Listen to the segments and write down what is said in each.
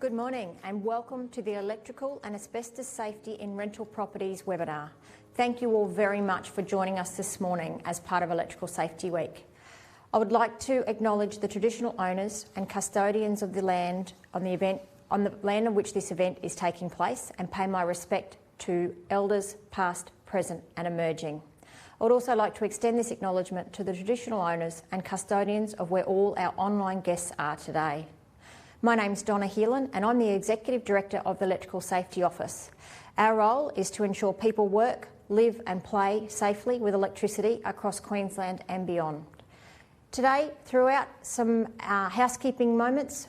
Good morning and welcome to the Electrical and Asbestos Safety in Rental Properties webinar. Thank you all very much for joining us this morning as part of Electrical Safety Week. I would like to acknowledge the traditional owners and custodians of the land on the land on which this event is taking place and pay my respect to elders past, present and emerging. I would also like to extend this acknowledgement to the traditional owners and custodians of where all our online guests are today. My name's Donna Heelan and I'm the Executive Director of the Electrical Safety Office. Our role is to ensure people work, live and play safely with electricity across Queensland and beyond. Today, throughout some housekeeping moments,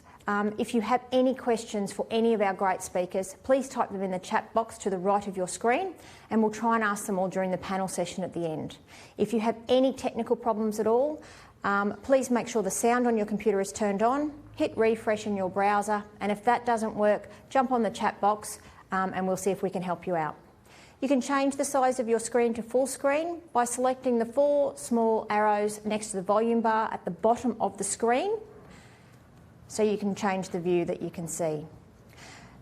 if you have any questions for any of our great speakers, please type them in the chat box to the right of your screen and we'll try and ask them all during the panel session at the end. If you have any technical problems at all, please make sure the sound on your computer is turned on, hit refresh in your browser, and if that doesn't work, jump on the chat box and we'll see if we can help you out. You can change the size of your screen to full screen by selecting the 4 small arrows next to the volume bar at the bottom of the screen, so you can change the view that you can see.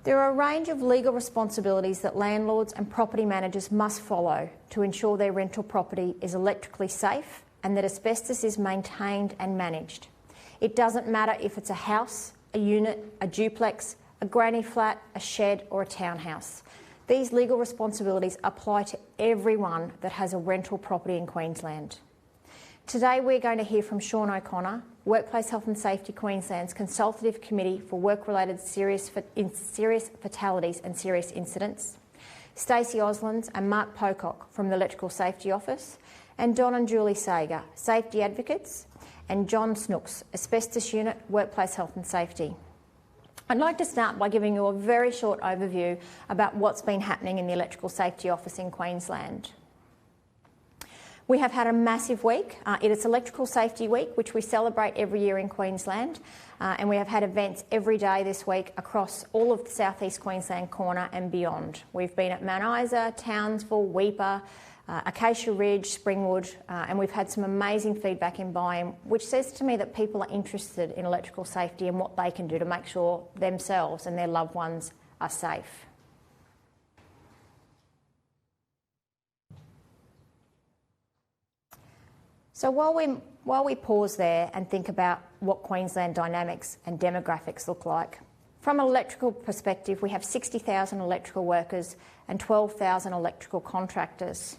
There are a range of legal responsibilities that landlords and property managers must follow to ensure their rental property is electrically safe and that asbestos is maintained and managed. It doesn't matter if it's a house, a unit, a duplex, a granny flat, a shed or a townhouse. These legal responsibilities apply to everyone that has a rental property in Queensland. Today we're going to hear from Sean O'Connor, Workplace Health and Safety Queensland's Consultative Committee for Work-Related Serious Fatalities and Serious Incidents, Stacey Oslands and Mark Pocock from the Electrical Safety Office, and Don and Julie Sager, Safety Advocates, and John Snooks, Asbestos Unit, Workplace Health and Safety. I'd like to start by giving you a very short overview about what's been happening in the Electrical Safety Office in Queensland. We have had a massive week. It is Electrical Safety Week, which we celebrate every year in Queensland, and we have had events every day this week across all of the South East Queensland corner and beyond. We've been at Mount Isa, Townsville, Weipa, Acacia Ridge, Springwood, and we've had some amazing feedback in Byam, which says to me that people are interested in electrical safety and what they can do to make sure themselves and their loved ones are safe. So while we pause there and think about what Queensland dynamics and demographics look like, from an electrical perspective, we have 60,000 electrical workers and 12,000 electrical contractors.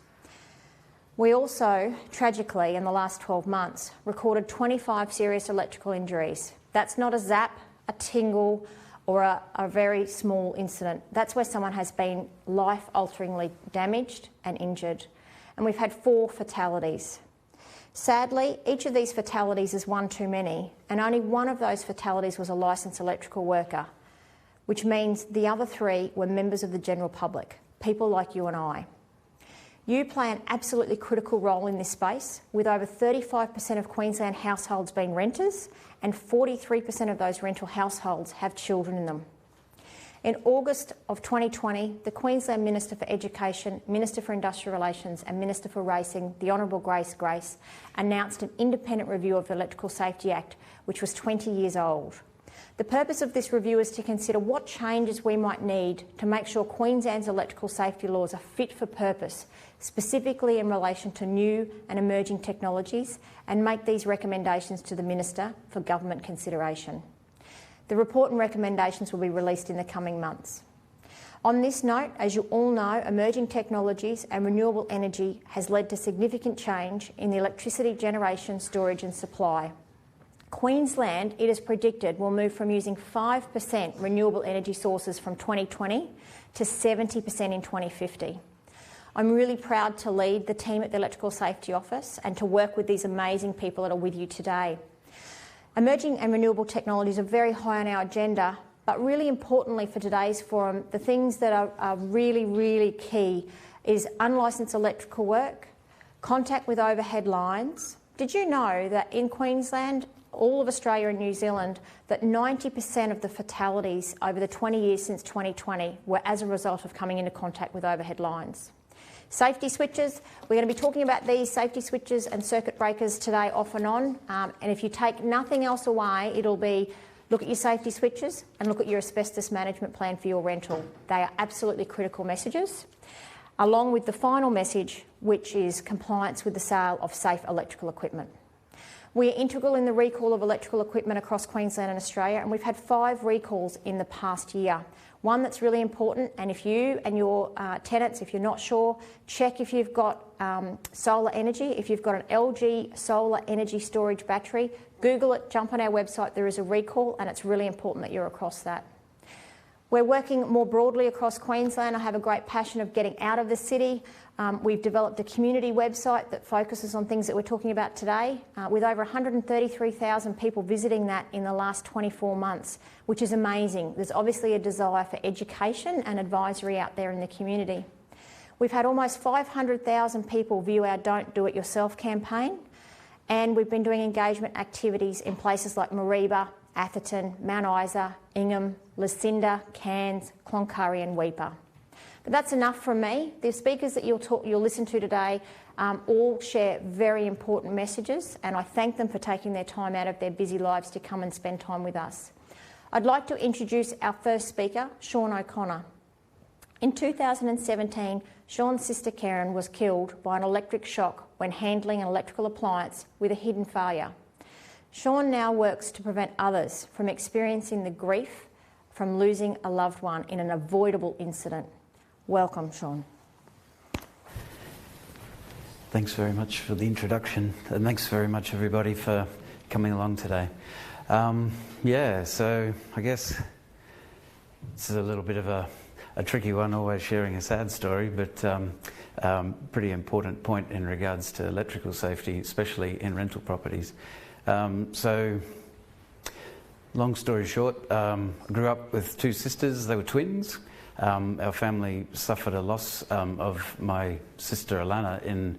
We also, tragically, in the last 12 months, recorded 25 serious electrical injuries. That's not a zap, a tingle, or a very small incident. That's where someone has been life-alteringly damaged and injured. And we've had 4 fatalities. Sadly, each of these fatalities is one too many, and only one of those fatalities was a licensed electrical worker, which means the other 3 were members of the general public, people like you and I. You play an absolutely critical role in this space, with over 35% of Queensland households being renters and 43% of those rental households have children in them. In August of 2020, the Queensland Minister for Education, Minister for Industrial Relations and Minister for Racing, the Honourable Grace Grace, announced an independent review of the Electrical Safety Act, which was 20 years old. The purpose of this review is to consider what changes we might need to make sure Queensland's electrical safety laws are fit for purpose, specifically in relation to new and emerging technologies, and make these recommendations to the Minister for government consideration. The report and recommendations will be released in the coming months. On this note, as you all know, emerging technologies and renewable energy has led to significant change in the electricity generation, storage and supply. Queensland, it is predicted, will move from using 5% renewable energy sources from 2020 to 70% in 2050. I'm really proud to lead the team at the Electrical Safety Office and to work with these amazing people that are with you today. Emerging and renewable technologies are very high on our agenda, but really importantly for today's forum, the things that are really, really key is unlicensed electrical work, contact with overhead lines. Did you know that in Queensland, all of Australia and New Zealand, that 90% of the fatalities over the 20 years since 2020 were as a result of coming into contact with overhead lines? Safety switches, we're going to be talking about these safety switches and circuit breakers today off and on, and if you take nothing else away, it'll be Look at your safety switches and look at your asbestos management plan for your rental. They are absolutely critical messages, along with the final message, which is compliance with the sale of safe electrical equipment. We are integral in the recall of electrical equipment across Queensland and Australia, and we've had 5 recalls in the past year. One that's really important, and if you and your tenants, if you're not sure, check if you've got solar energy. If you've got an LG solar energy storage battery, Google it, jump on our website, there is a recall, and it's really important that you're across that. We're working more broadly across Queensland. I have a great passion of getting out of the city. We've developed a community website that focuses on things that we're talking about today, with over 133,000 people visiting that in the last 24 months, which is amazing. There's obviously a desire for education and advisory out there in the community. We've had almost 500,000 people view our Don't Do It Yourself campaign, and we've been doing engagement activities in places like Mareeba, Atherton, Mount Isa, Ingham, Lucinda, Cairns, Cloncurry and Weipa. But that's enough from me. The speakers that you'll listen to today all share very important messages, and I thank them for taking their time out of their busy lives to come and spend time with us. I'd like to introduce our first speaker, Sean O'Connor. In 2017, Sean's sister Karen was killed by an electric shock when handling an electrical appliance with a hidden failure. Sean now works to prevent others from experiencing the grief from losing a loved one in an avoidable incident. Welcome, Sean. Thanks very much for the introduction, and thanks very much everybody for coming along today. So I guess this is a little bit of a tricky one, always sharing a sad story, but pretty important point in regards to electrical safety, especially in rental properties. So long story short, I grew up with 2 sisters. They were twins. Our family suffered a loss of my sister Alana in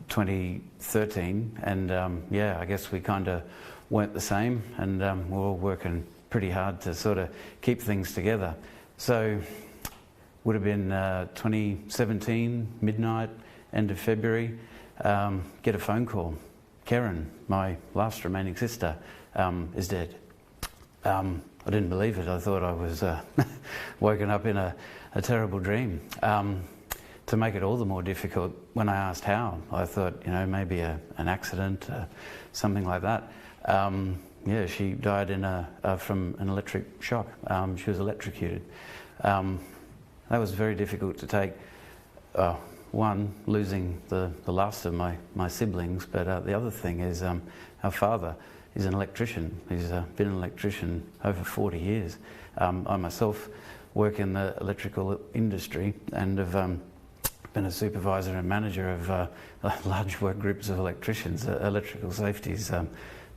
2013, and I guess we kind of weren't the same, and we're all working pretty hard to sort of keep things together. So would have been 2017, midnight, end of February, get a phone call. Karen, my last remaining sister, is dead. I didn't believe it. I thought I was woken up in a terrible dream. To make it all the more difficult, when I asked how, I thought, maybe an accident, something like that. She died from an electric shock. She was electrocuted. That was very difficult to take. One, losing the last of my siblings, but the other thing is our father is an electrician. He's been an electrician over 40 years. I myself work in the electrical industry and have been a supervisor and manager of large work groups of electricians. Electrical safety's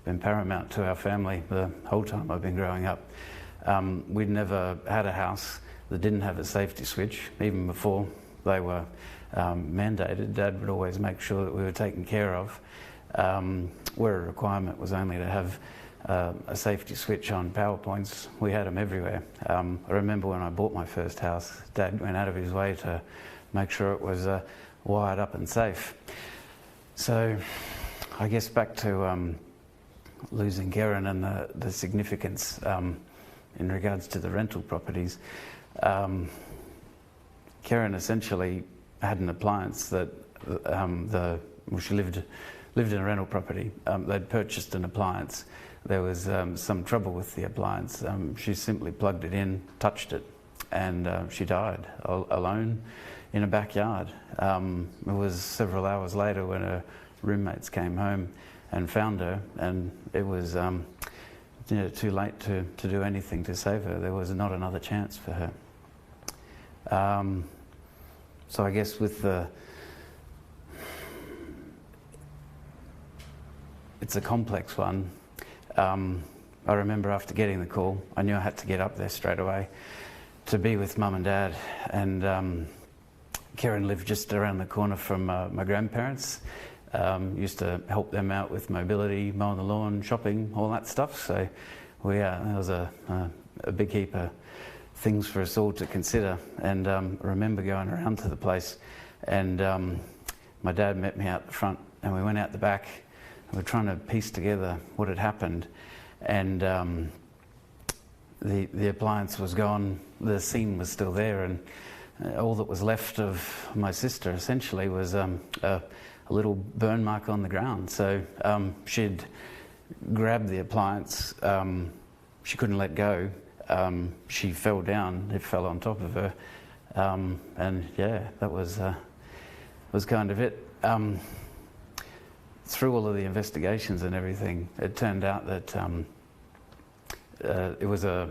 been paramount to our family the whole time I've been growing up. We'd never had a house that didn't have a safety switch, even before they were mandated. Dad would always make sure that we were taken care of. Where a requirement was only to have a safety switch on power points, we had them everywhere. I remember when I bought my first house, Dad went out of his way to make sure it was wired up and safe. So I guess back to losing Karen and the significance in regards to the rental properties. Karen essentially had an appliance that she lived in a rental property. They'd purchased an appliance. There was some trouble with the appliance. She simply plugged it in, touched it, and she died alone in a backyard. It was several hours later when her roommates came home and found her, and it was too late to do anything to save her. There was not another chance for her. So I guess with it's a complex one. I remember after getting the call, I knew I had to get up there straight away to be with Mum and Dad. And Karen lived just around the corner from my grandparents. Used to help them out with mobility, mowing the lawn, shopping, all that stuff. So there was a big heap of things for us all to consider. And I remember going around to the place, and my dad met me out the front, and we went out the back. We were trying to piece together what had happened, and the appliance was gone, the seam was still there, and all that was left of my sister essentially was a little burn mark on the ground. So she'd grabbed the appliance, she couldn't let go, she fell down, it fell on top of her, and yeah, that was kind of it. Through all of the investigations and everything, it turned out that it was a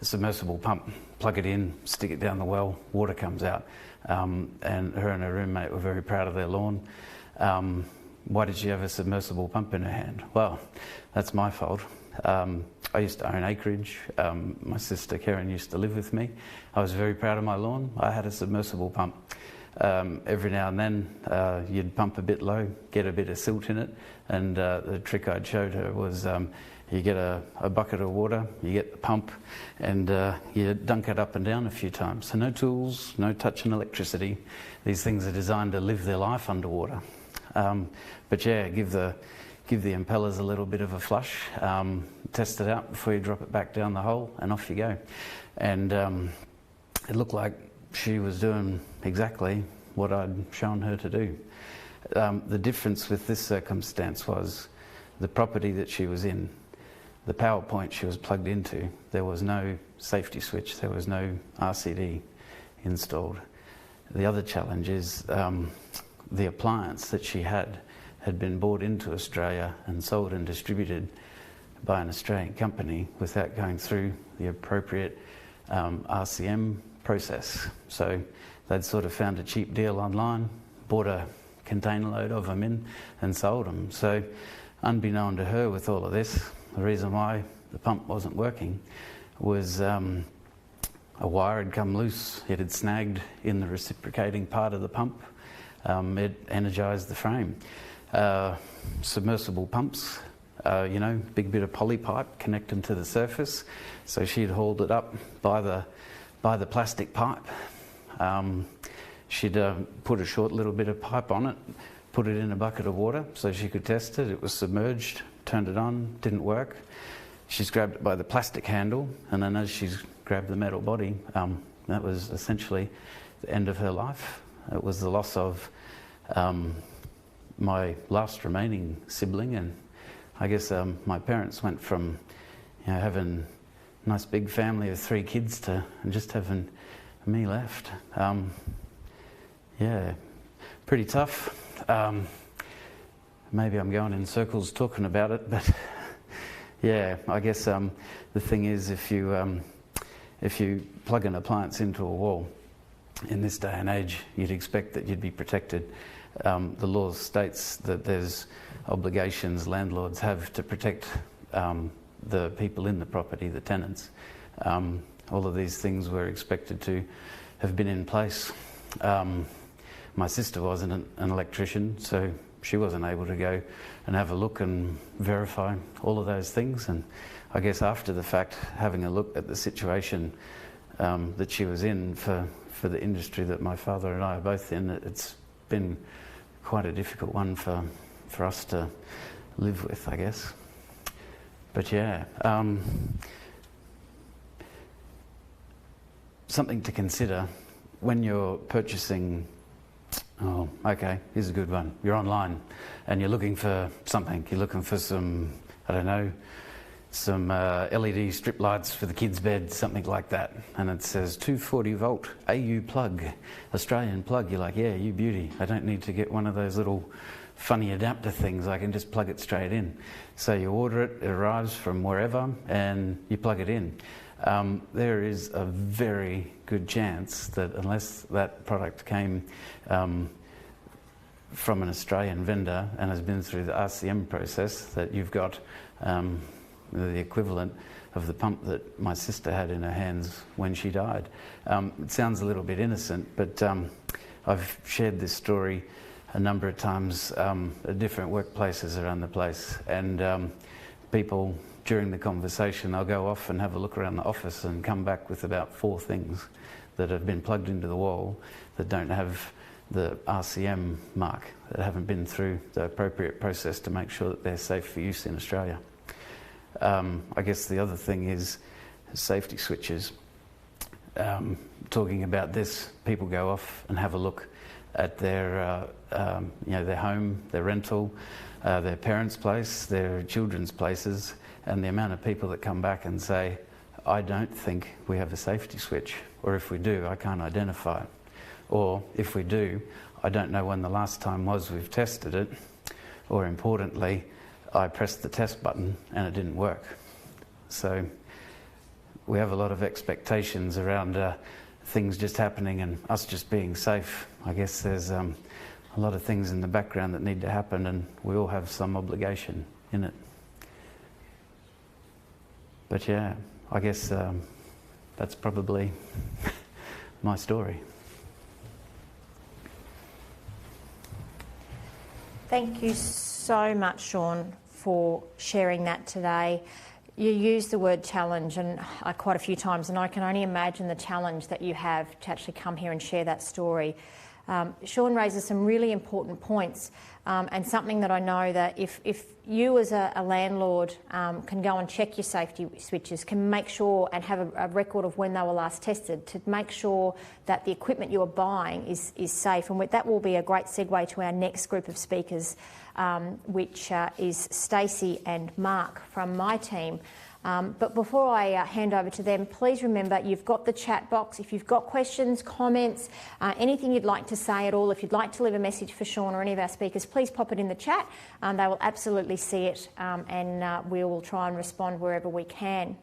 submersible pump. Plug it in, stick it down the well, water comes out. And her and her roommate were very proud of their lawn. Why did she have a submersible pump in her hand? Well, that's my fault. I used to own acreage. My sister Karen used to live with me. I was very proud of my lawn. I had a submersible pump. Every now and then you'd pump a bit low, get a bit of silt in it, and the trick I'd showed her was you get a bucket of water, you get the pump, and you dunk it up and down a few times. So no tools, no touching electricity. These things are designed to live their life underwater. But yeah, give the impellers a little bit of a flush, test it out before you drop it back down the hole, and off you go. And it looked like she was doing exactly what I'd shown her to do. The difference with this circumstance was the property that she was in, the power point she was plugged into, there was no safety switch, there was no RCD installed. The other challenge is the appliance that she had been brought into Australia and sold and distributed by an Australian company without going through the appropriate RCM process. So they'd sort of found a cheap deal online, bought a container load of them in and sold them. So unbeknown to her with all of this, the reason why the pump wasn't working was a wire had come loose. It had snagged in the reciprocating part of the pump. It energised the frame. Submersible pumps, big bit of poly pipe connecting to the surface. So she'd hauled it up by the plastic pipe. She'd put a short little bit of pipe on it, put it in a bucket of water so she could test it. It was submerged, turned it on, didn't work. She's grabbed it by the plastic handle, and then as she's grabbed the metal body, that was essentially the end of her life. It was the loss of my last remaining sibling, and I guess my parents went from having a nice big family of 3 kids to just having me left. Yeah, pretty tough. Maybe I'm going in circles talking about it, but yeah, I guess the thing is, if you plug an appliance into a wall in this day and age, you'd expect that you'd be protected. The law states that there's obligations landlords have to protect the people in the property, the tenants. All of these things were expected to have been in place. My sister wasn't an electrician, so she wasn't able to go and have a look and verify all of those things. And I guess after the fact, having a look at the situation that she was in for the industry that my father and I are both in, it's been quite a difficult one for us to live with, I guess. But yeah, something to consider when you're purchasing. Oh, okay, here's a good one. You're online and you're looking for something. You're looking for some, I don't know, some LED strip lights for the kids' bed, something like that. And it says 240 volt AU plug, Australian plug. You're like, yeah, you beauty. I don't need to get one of those little funny adapter things. I can just plug it straight in. So you order it, it arrives from wherever, and you plug it in. There is a very good chance that unless that product came from an Australian vendor and has been through the RCM process, that you've got the equivalent of the pump that my sister had in her hands when she died. It sounds a little bit innocent, but I've shared this story a number of times at different workplaces around the place, and people during the conversation, they'll go off and have a look around the office and come back with about 4 things that have been plugged into the wall that don't have the RCM mark, that haven't been through the appropriate process to make sure that they're safe for use in Australia. I guess the other thing is safety switches. Talking about this, people go off and have a look at their their home, their rental, their parents' place, their children's places, and the amount of people that come back and say, I don't think we have a safety switch, or if we do, I can't identify it, or if we do, I don't know when the last time was we've tested it, or importantly, I pressed the test button and it didn't work. So we have a lot of expectations around things just happening and us just being safe. I guess there's a lot of things in the background that need to happen, and we all have some obligation in it. But yeah, I guess that's probably my story. Thank you so much, Sean, for sharing that today. You used the word challenge and quite a few times, and I can only imagine the challenge that you have to actually come here and share that story. Sean raises some really important points, and something that I know that if you as a landlord can go and check your safety switches, can make sure and have a record of when they were last tested, to make sure that the equipment you are buying is safe. And that will be a great segue to our next group of speakers, which is Stacey and Mark from my team. But before I hand over to them, please remember you've got the chat box. If you've got questions, comments, anything you'd like to say at all, if you'd like to leave a message for Sean or any of our speakers, please pop it in the chat. They will absolutely see it, and we will try and respond wherever we can.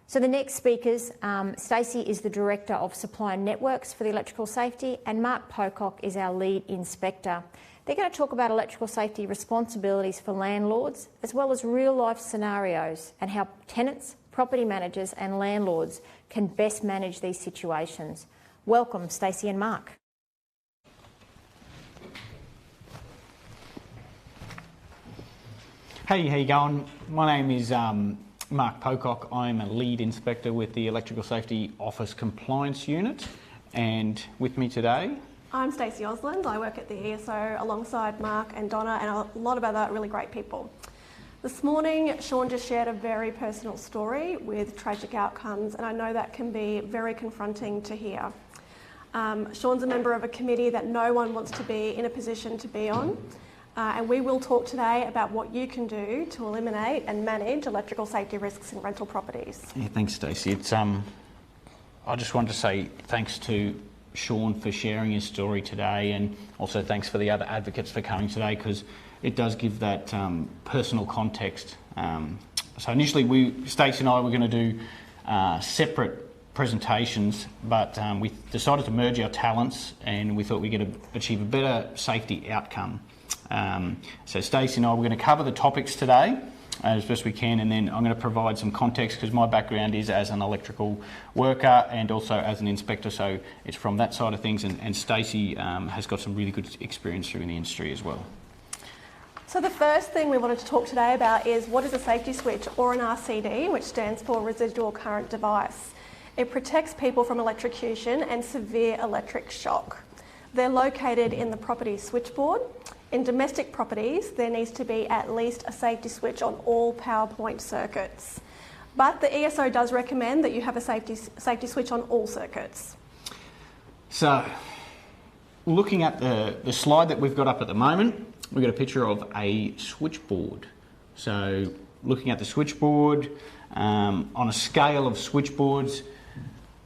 So the next speakers, Stacey is the Director of Supply and Networks for the Electrical Safety, and Mark Pocock is our Lead Inspector. They're going to talk about electrical safety responsibilities for landlords, as well as real-life scenarios and how tenants, property managers and landlords can best manage these situations. Welcome, Stacey and Mark. Hey, how you going? My name is Mark Pocock. I'm a Lead Inspector with the Electrical Safety Office Compliance Unit, and with me today... I'm Stacey Osland. I work at the ESO alongside Mark and Donna and a lot of other really great people. This morning, Sean just shared a very personal story with tragic outcomes, and I know that can be very confronting to hear. Sean's a member of a committee that no one wants to be in a position to be on, and we will talk today about what you can do to eliminate and manage electrical safety risks in rental properties. Yeah, thanks, Stacey. It's I just wanted to say thanks to Sean for sharing his story today, and also thanks for the other advocates for coming today, because it does give that personal context. So initially Stacey and I were going to do separate presentations, but we decided to merge our talents, and we thought we could achieve a better safety outcome. So Stacey and I were going to cover the topics today as best we can, and then I'm going to provide some context because my background is as an electrical worker and also as an inspector, so it's from that side of things, and Stacey has got some really good experience through in the industry as well. So the first thing we wanted to talk today about is what is a safety switch, or an RCD, which stands for residual current device. It protects people from electrocution and severe electric shock. They're located in the property switchboard. In domestic properties, there needs to be at least a safety switch on all power point circuits. But the ESO does recommend that you have a safety switch on all circuits. So, looking at the slide that we've got up at the moment, we've got a picture of a switchboard. So, looking at the switchboard, on a scale of switchboards,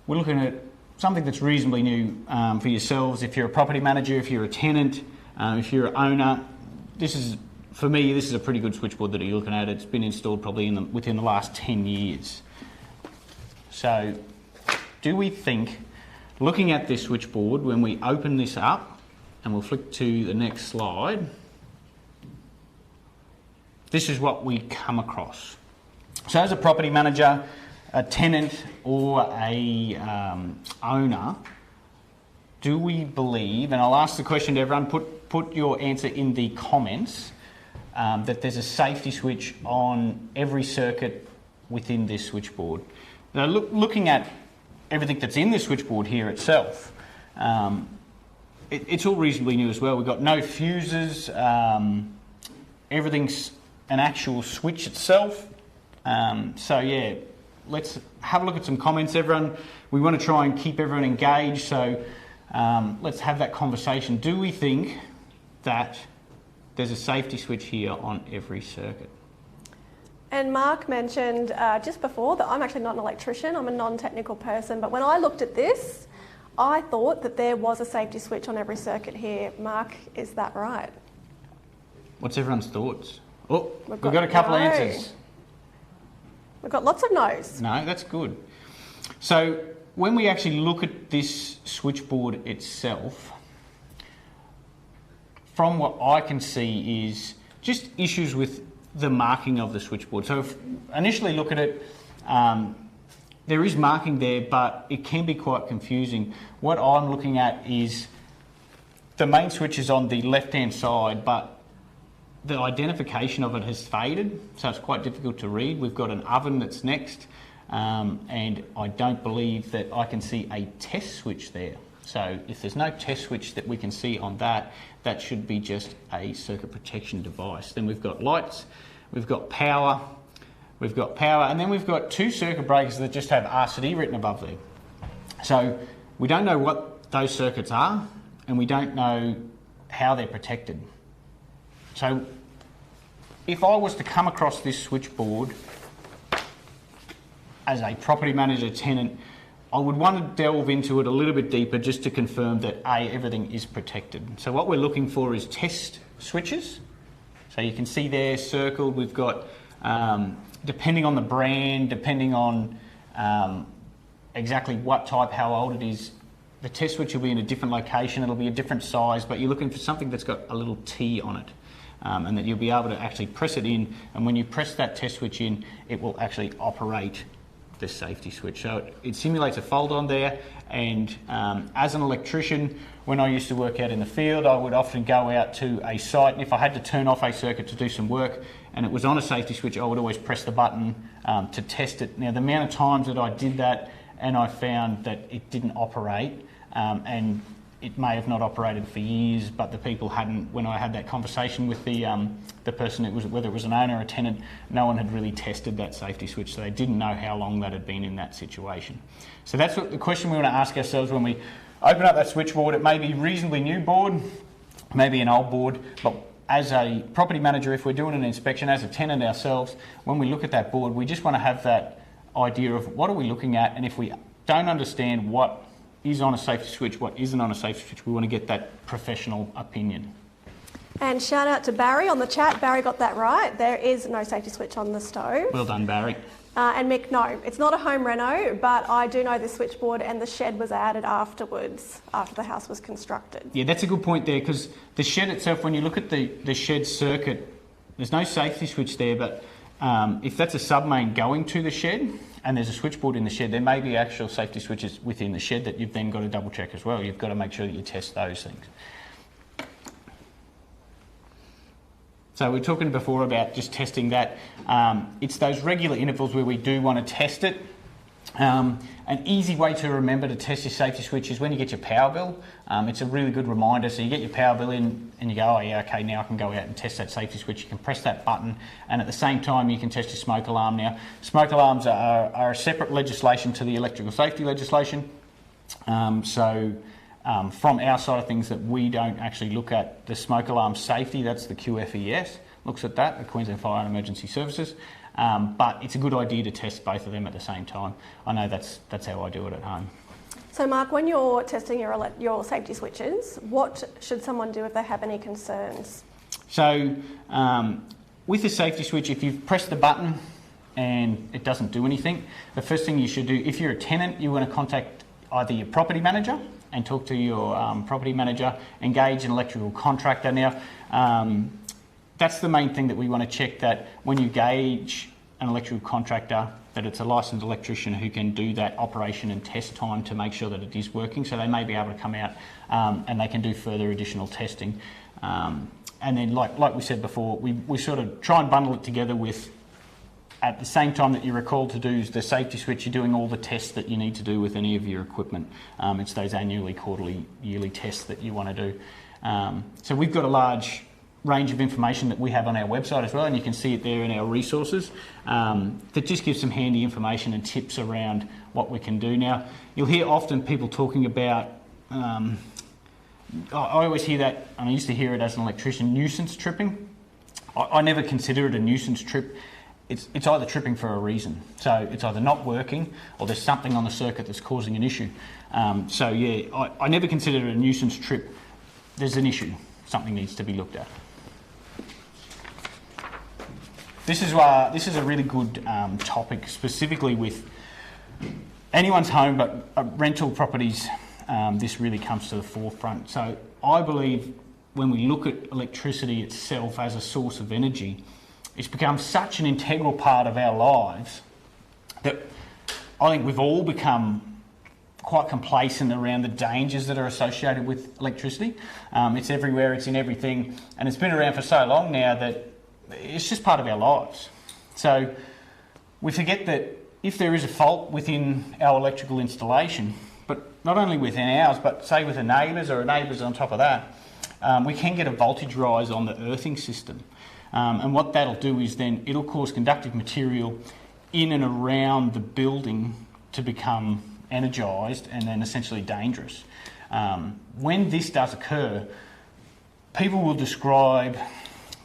we're looking at something that's reasonably new for yourselves. If you're a property manager, if you're a tenant, if you're an owner, for me, this is a pretty good switchboard that you're looking at. It's been installed probably within the last 10 years. So, do we think, looking at this switchboard, when we open this up, and we'll flick to the next slide, this is what we come across. So as a property manager, a tenant or a owner, do we believe, and I'll ask the question to everyone, put your answer in the comments, that there's a safety switch on every circuit within this switchboard. Now, looking at everything that's in this switchboard here itself, it's all reasonably new as well. We've got no fuses, everything's an actual switch itself. So yeah, let's have a look at some comments, everyone. We want to try and keep everyone engaged, so let's have that conversation. Do we think that there's a safety switch here on every circuit? And Mark mentioned just before that I'm actually not an electrician, I'm a non-technical person, but when I looked at this, I thought that there was a safety switch on every circuit here. Mark, is that right? What's everyone's thoughts? Oh, we've got a couple of answers. We've got lots of no's. No, that's good. So when we actually look at this switchboard itself, from what I can see is just issues with the marking of the switchboard. So if initially look at it, there is marking there, but it can be quite confusing. What I'm looking at is the main switch is on the left-hand side, but the identification of it has faded, so it's quite difficult to read. We've got an oven that's next, and I don't believe that I can see a test switch there. So if there's no test switch that we can see on that, that should be just a circuit protection device. Then we've got lights, we've got power, and then we've got two circuit breakers that just have RCD written above them. So we don't know what those circuits are, and we don't know how they're protected. So if I was to come across this switchboard as a property manager tenant, I would want to delve into it a little bit deeper just to confirm that everything is protected. So what we're looking for is test switches. So you can see there circled, we've got, depending on the brand, depending on exactly what type, how old it is, the test switch will be in a different location, it'll be a different size, but you're looking for something that's got a little T on it. And that you'll be able to actually press it in, and when you press that test switch in, it will actually operate the safety switch. So it simulates a fault on there, and as an electrician, when I used to work out in the field, I would often go out to a site, and if I had to turn off a circuit to do some work and it was on a safety switch, I would always press the button to test it. Now, the amount of times that I did that and I found that it didn't operate, and it may have not operated for years, but the people hadn't, when I had that conversation with the person, whether it was an owner or a tenant, no one had really tested that safety switch, so they didn't know how long that had been in that situation. So that's what the question we want to ask ourselves when we open up that switchboard. It may be a reasonably new board, maybe an old board, but as a property manager, if we're doing an inspection, as a tenant ourselves, when we look at that board, we just want to have that idea of what are we looking at, and if we don't understand what is on a safety switch, what isn't on a safety switch, we want to get that professional opinion. And shout out to Barry on the chat. Barry got that right. There is no safety switch on the stove. Well done, Barry. And Mick, no, it's not a home reno, but I do know the switchboard and the shed was added afterwards, after the house was constructed. Yeah, that's a good point there, because the shed itself, when you look at the shed circuit, there's no safety switch there, but if that's a sub-main going to the shed, and there's a switchboard in the shed, there may be actual safety switches within the shed that you've then got to double check as well. You've got to make sure that you test those things. So we were talking before about just testing that. It's those regular intervals where we do want to test it. An easy way to remember to test your safety switch is when you get your power bill. It's a really good reminder. So you get your power bill in and you go, oh yeah, okay, now I can go out and test that safety switch. You can press that button, and at the same time you can test your smoke alarm. Now, smoke alarms are a separate legislation to the electrical safety legislation. From our side of things, that we don't actually look at the smoke alarm safety. That's the QFES looks at that, the Queensland Fire and Emergency Services. But it's a good idea to test both of them at the same time. I know that's how I do it at home. So Mark, when you're testing your safety switches, what should someone do if they have any concerns? So with a safety switch, if you've pressed the button and it doesn't do anything, the first thing you should do, if you're a tenant, you want to contact either your property manager and talk to your property manager, engage an electrical contractor. Now, that's the main thing that we want to check, that when you engage an electrical contractor, that it's a licensed electrician who can do that operation and test time to make sure that it is working. So they may be able to come out and they can do further additional testing. And then like we said before, we sort of try and bundle it together with, at the same time that you're recalled to do the safety switch, you're doing all the tests that you need to do with any of your equipment. It's those annually, quarterly, yearly tests that you want to do. So we've got a large range of information that we have on our website as well, and you can see it there in our resources, that just gives some handy information and tips around what we can do. Now, you'll hear often people talking about, I always hear that, and I used to hear it as an electrician, nuisance tripping. I never consider it a nuisance trip. It's either tripping for a reason. So it's either not working or there's something on the circuit that's causing an issue. So yeah, I never consider it a nuisance trip. There's an issue. Something needs to be looked at. This is a really good topic, specifically with anyone's home, but rental properties, this really comes to the forefront. So I believe when we look at electricity itself as a source of energy, it's become such an integral part of our lives that I think we've all become quite complacent around the dangers that are associated with electricity. It's everywhere, it's in everything, and it's been around for so long now that it's just part of our lives. So we forget that if there is a fault within our electrical installation, but not only within ours, but say with a neighbour's or a neighbour's on top of that, we can get a voltage rise on the earthing system. And what that'll do is then it'll cause conductive material in and around the building to become energised and then essentially dangerous. When this does occur, people will describe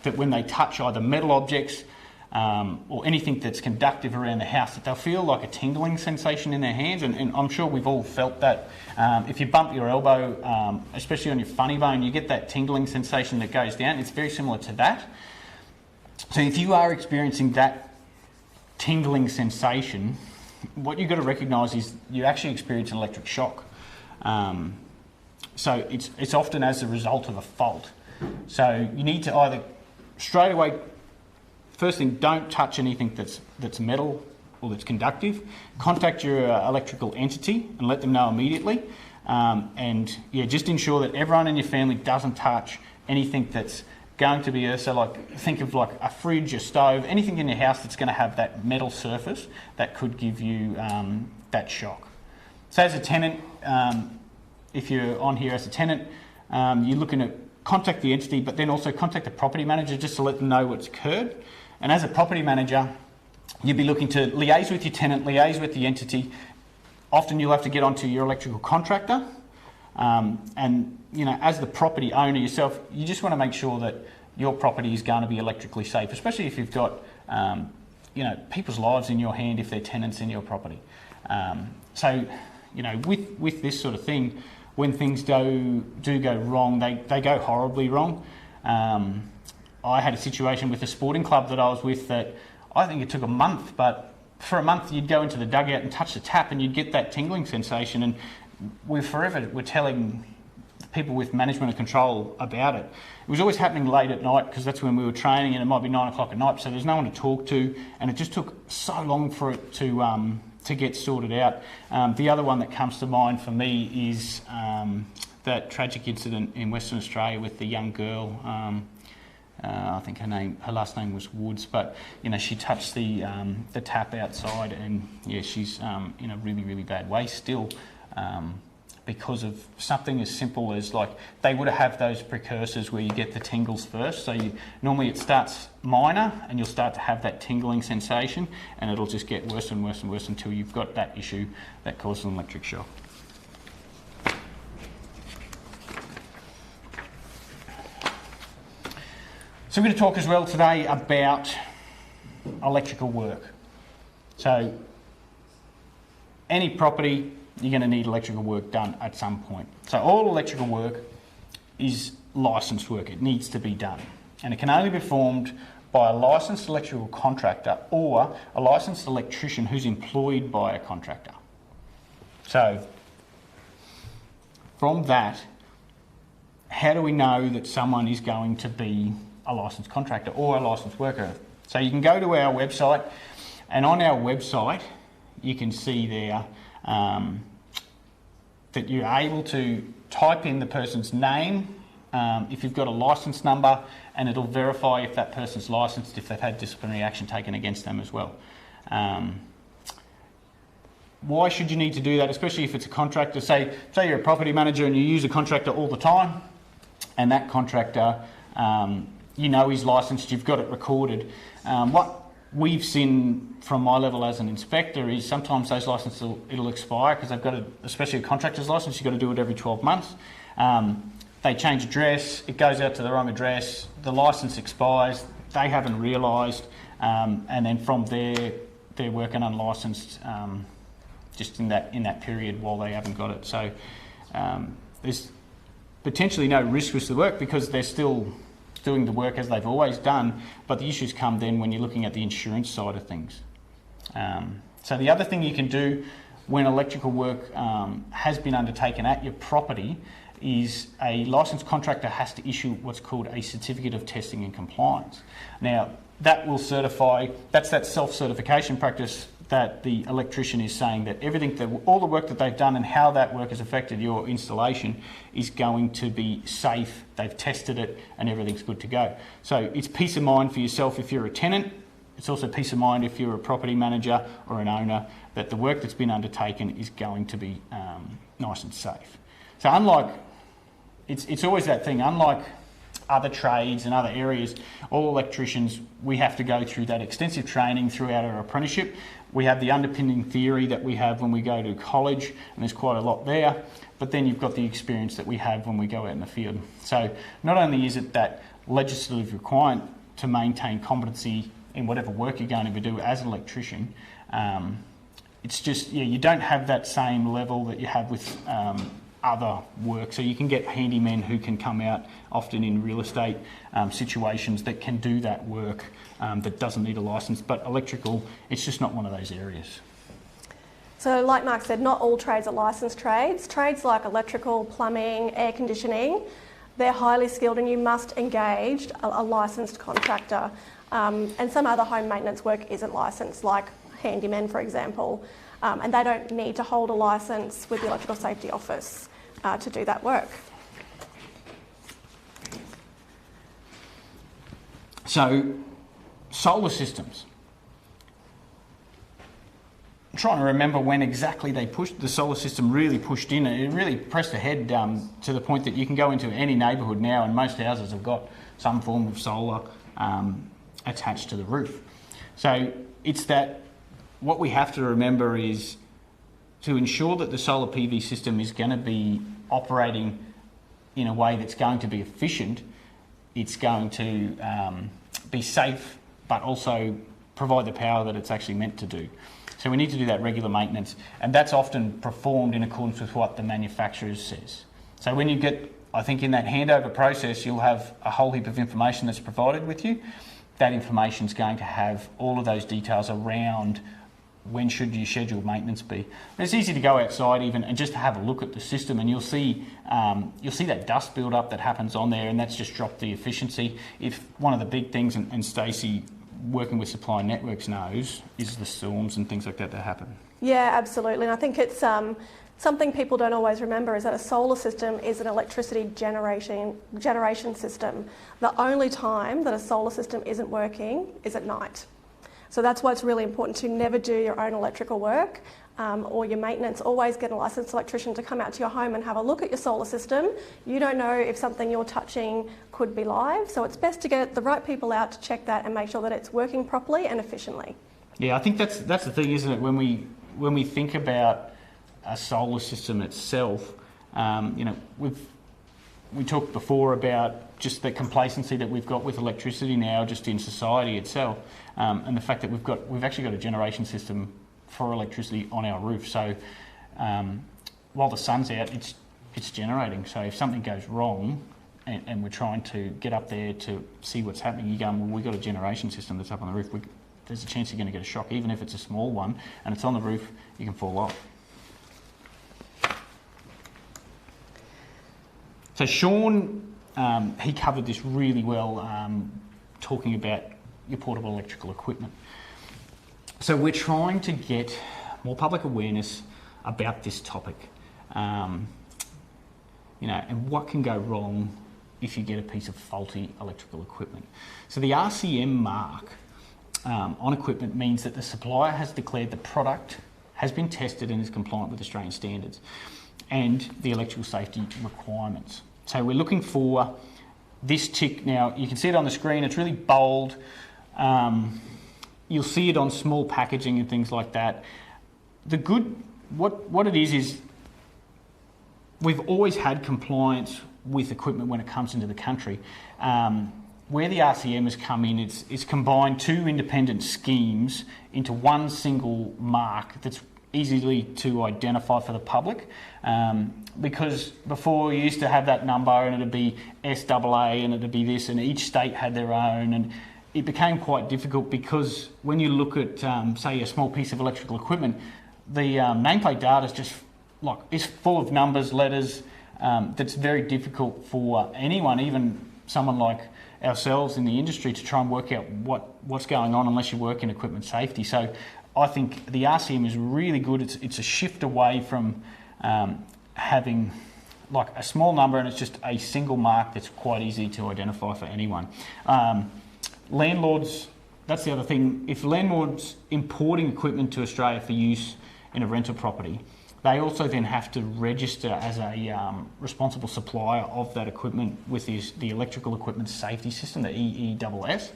that when they touch either metal objects or anything that's conductive around the house, that they'll feel like a tingling sensation in their hands, and I'm sure we've all felt that. If you bump your elbow, especially on your funny bone, you get that tingling sensation that goes down. It's very similar to that. So if you are experiencing that tingling sensation, what you've got to recognise is you actually experience an electric shock. So it's often as a result of a fault. So you need to either straight away, first thing, don't touch anything that's metal or that's conductive. Contact your electrical entity and let them know immediately. And yeah, just ensure that everyone in your family doesn't touch anything that's going to be so like think of like a fridge, a stove, anything in your house that's going to have that metal surface that could give you that shock. So as a tenant, if you're on here as a tenant, you're looking at contact the entity, but then also contact the property manager just to let them know what's occurred. And as a property manager, you'd be looking to liaise with your tenant, liaise with the entity. Often you'll have to get onto your electrical contractor. And you know, as the property owner yourself, you just want to make sure that your property is going to be electrically safe, especially if you've got you know, people's lives in your hand if they're tenants in your property. So you know, with this sort of thing, when things do go wrong, they go horribly wrong. I had a situation with a sporting club that I was with that I think it took a month, but for a month you'd go into the dugout and touch the tap and you'd get that tingling sensation, and we're telling people with management and control about it. It was always happening late at night because that's when we were training, and it might be 9 o'clock at night, so there's no one to talk to, and it just took so long for it to get sorted out. The other one that comes to mind for me is that tragic incident in Western Australia with the young girl. I think her last name was Woods, but you know, she touched the tap outside, and yeah, she's in a really, really bad way still. Because of something as simple as, like, they would have those precursors where you get the tingles first. So normally it starts minor and you'll start to have that tingling sensation, and it'll just get worse and worse and worse until you've got that issue that causes an electric shock. So we're going to talk as well today about electrical work. So any property, you're going to need electrical work done at some point. So all electrical work is licensed work. It needs to be done. And it can only be performed by a licensed electrical contractor or a licensed electrician who's employed by a contractor. So from that, how do we know that someone is going to be a licensed contractor or a licensed worker? So you can go to our website, and on our website you can see there that you're able to type in the person's name, if you've got a licence number, and it'll verify if that person's licensed, if they've had disciplinary action taken against them as well. Why should you need to do that, especially if it's a contractor? Say you're a property manager and you use a contractor all the time, and that contractor you know he's licensed, you've got it recorded. What we've seen from my level as an inspector is sometimes those licenses it'll expire because they've got to, especially a contractor's license, you've got to do it every 12 months. They change address, it goes out to the wrong address, the licence expires, they haven't realised, and then from there they're working unlicensed just in that period while they haven't got it. So there's potentially no risk with the work because they're still doing the work as they've always done, but the issues come then when you're looking at the insurance side of things. So the other thing you can do when electrical work has been undertaken at your property is a licensed contractor has to issue what's called a certificate of testing and compliance. Now that will certify, that's that self-certification practice that the electrician is saying that all the work that they've done and how that work has affected your installation is going to be safe, they've tested it and everything's good to go. So it's peace of mind for yourself if you're a tenant, it's also peace of mind if you're a property manager or an owner that the work that's been undertaken is going to be nice and safe. So unlike, it's always that thing, unlike other trades and other areas, all electricians, we have to go through that extensive training throughout our apprenticeship. We have the underpinning theory that we have when we go to college, and there's quite a lot there, but then you've got the experience that we have when we go out in the field. So not only is it that legislative requirement to maintain competency in whatever work you're going to do as an electrician, it's just, you don't have that same level that you have with other work. So you can get handymen who can come out often in real estate situations that can do that work that doesn't need a licence, but electrical, it's just not one of those areas. So like Mark said, not all trades are licensed trades. Trades like electrical, plumbing, air conditioning, they're highly skilled and you must engage a licensed contractor. And some other home maintenance work isn't licensed, like handymen, for example, and they don't need to hold a licence with the Electrical Safety Office to do that work. So, solar systems. I'm trying to remember when exactly the solar system really pushed in. It really pressed ahead to the point that you can go into any neighbourhood now and most houses have got some form of solar attached to the roof. So it's that what we have to remember is to ensure that the solar PV system is going to be operating in a way that's going to be efficient, it's going to be safe, but also provide the power that it's actually meant to do. So we need to do that regular maintenance, and that's often performed in accordance with what the manufacturer says. So when you get, I think in that handover process, you'll have a whole heap of information that's provided with you. That information is going to have all of those details around when should your scheduled maintenance be. And it's easy to go outside even and just have a look at the system, and you'll see that dust build up that happens on there, and that's just dropped the efficiency. If one of the big things, and Stacey working with supply networks knows, is the storms and things like that happen. Yeah, absolutely. And I think it's something people don't always remember is that a solar system is an electricity generation system. The only time that a solar system isn't working is at night. So that's why it's really important to never do your own electrical work or your maintenance. Always get a licensed electrician to come out to your home and have a look at your solar system. You don't know if something you're touching could be live, so it's best to get the right people out to check that and make sure that it's working properly and efficiently. Yeah, I think that's the thing, isn't it? When we think about a solar system itself, we talked before about just the complacency that we've got with electricity now, just in society itself, and the fact that we've actually got a generation system for electricity on our roof. So while the sun's out, it's generating. So if something goes wrong, and we're trying to get up there to see what's happening, you're going, well, we've got a generation system that's up on the roof. There's a chance you're going to get a shock, even if it's a small one, and it's on the roof, you can fall off. So Sean, he covered this really well, talking about your portable electrical equipment. So we're trying to get more public awareness about this topic, and what can go wrong if you get a piece of faulty electrical equipment. So the RCM mark on equipment means that the supplier has declared the product has been tested and is compliant with Australian standards and the electrical safety requirements. So we're looking for this tick, now you can see it on the screen, it's really bold. You'll see it on small packaging and things like that. What it is we've always had compliance with equipment when it comes into the country. Where the RCM has come in, it's combined two independent schemes into one single mark that's easily to identify for the public. Because before you used to have that number and it'd be SAA and it'd be this, and each state had their own, and it became quite difficult because when you look at, say, a small piece of electrical equipment, the nameplate data is just like, it's full of numbers, letters, that's very difficult for anyone, even someone like ourselves in the industry, to try and work out what's going on unless you work in equipment safety. So I think the RCM is really good. It's a shift away from having like a small number, and it's just a single mark that's quite easy to identify for anyone. Landlords, that's the other thing. If landlords importing equipment to Australia for use in a rental property, they also then have to register as a responsible supplier of that equipment with the Electrical Equipment Safety System, the EESS,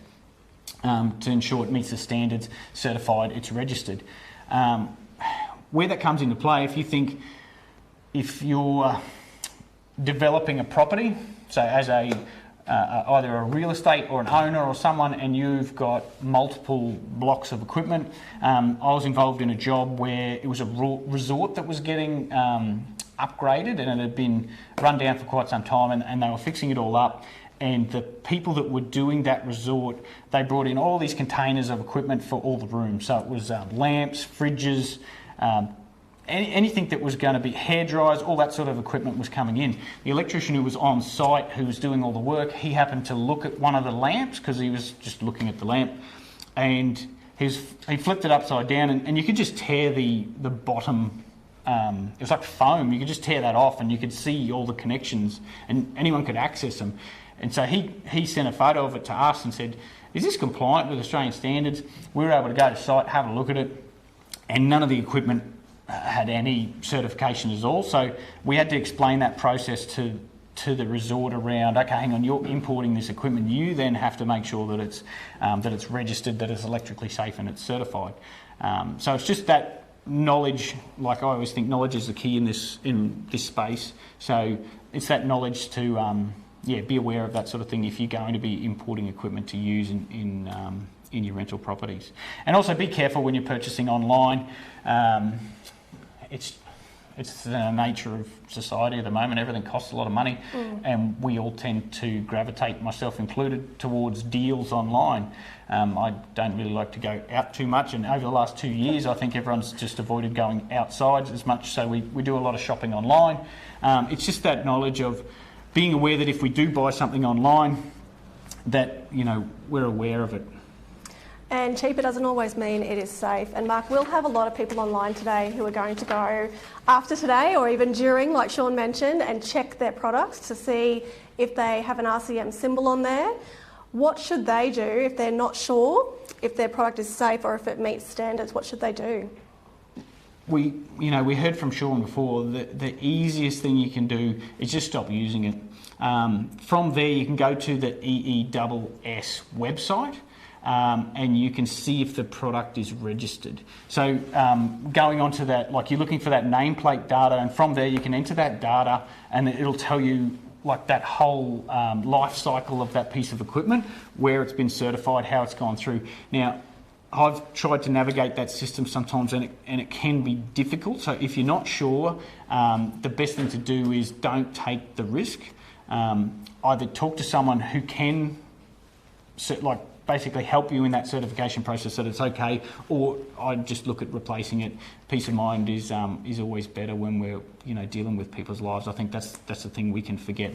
to ensure it meets the standards, certified, it's registered. Where that comes into play, if you're developing a property, so as either a real estate or an owner or someone, and you've got multiple blocks of equipment. I was involved in a job where it was a resort that was getting upgraded, and it had been run down for quite some time, and they were fixing it all up. And the people that were doing that resort, they brought in all these containers of equipment for all the rooms. So it was lamps, fridges, anything that was going to be hair dryers, all that sort of equipment was coming in. The electrician who was on site, who was doing all the work, he happened to look at one of the lamps because he was just looking at the lamp, and he flipped it upside down, and you could just tear the bottom. It was like foam. You could just tear that off, and you could see all the connections, and anyone could access them. And so he sent a photo of it to us and said, "Is this compliant with Australian standards?" We were able to go to site, have a look at it, and none of the equipment had any certification at all. So we had to explain that process to the resort around, okay, hang on, you're importing this equipment, you then have to make sure that it's registered, that it's electrically safe and it's certified. So it's just that knowledge. Like, I always think knowledge is the key in this space. So it's that knowledge to be aware of that sort of thing if you're going to be importing equipment to use in your rental properties. And also be careful when you're purchasing online. It's the nature of society at the moment. Everything costs a lot of money, and we all tend to gravitate, myself included, towards deals online. I don't really like to go out too much, and over the last 2 years I think everyone's just avoided going outside as much, so we do a lot of shopping online. It's just that knowledge of being aware that if we do buy something online, that we're aware of it. And cheaper doesn't always mean it is safe. And Mark, we'll have a lot of people online today who are going to go after today or even during, like Sean mentioned, and check their products to see if they have an RCM symbol on there. What should they do if they're not sure if their product is safe or if it meets standards? What should they do? We heard from Sean before that the easiest thing you can do is just stop using it. From there, you can go to the EESS website. And you can see if the product is registered. So going on to that, like, you're looking for that nameplate data, and from there you can enter that data, and it'll tell you like that whole life cycle of that piece of equipment, where it's been certified, how it's gone through. Now, I've tried to navigate that system sometimes, and it can be difficult. So if you're not sure, the best thing to do is don't take the risk. Either talk to someone who can basically help you in that certification process that it's okay, or I'd just look at replacing it. Peace of mind is always better when we're dealing with people's lives. I think that's the thing we can forget,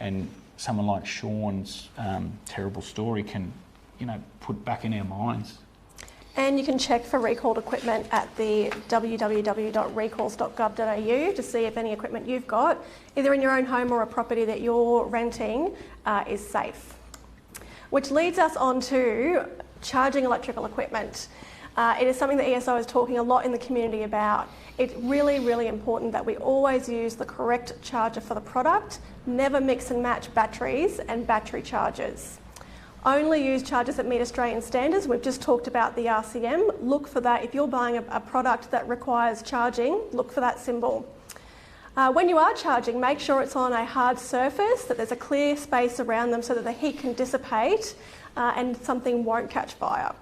and someone like Sean's terrible story can put back in our minds. And you can check for recalled equipment at the www.recalls.gov.au to see if any equipment you've got, either in your own home or a property that you're renting, is safe. Which leads us on to charging electrical equipment. It is something that ESO is talking a lot in the community about. It's really, really important that we always use the correct charger for the product Never mix and match batteries and battery chargers. Only use chargers that meet Australian standards. We've just talked about the RCM. Look for that. If you're buying a product that requires charging, look for that symbol. When you are charging, make sure it's on a hard surface, that there's a clear space around them so that the heat can dissipate and something won't catch fire.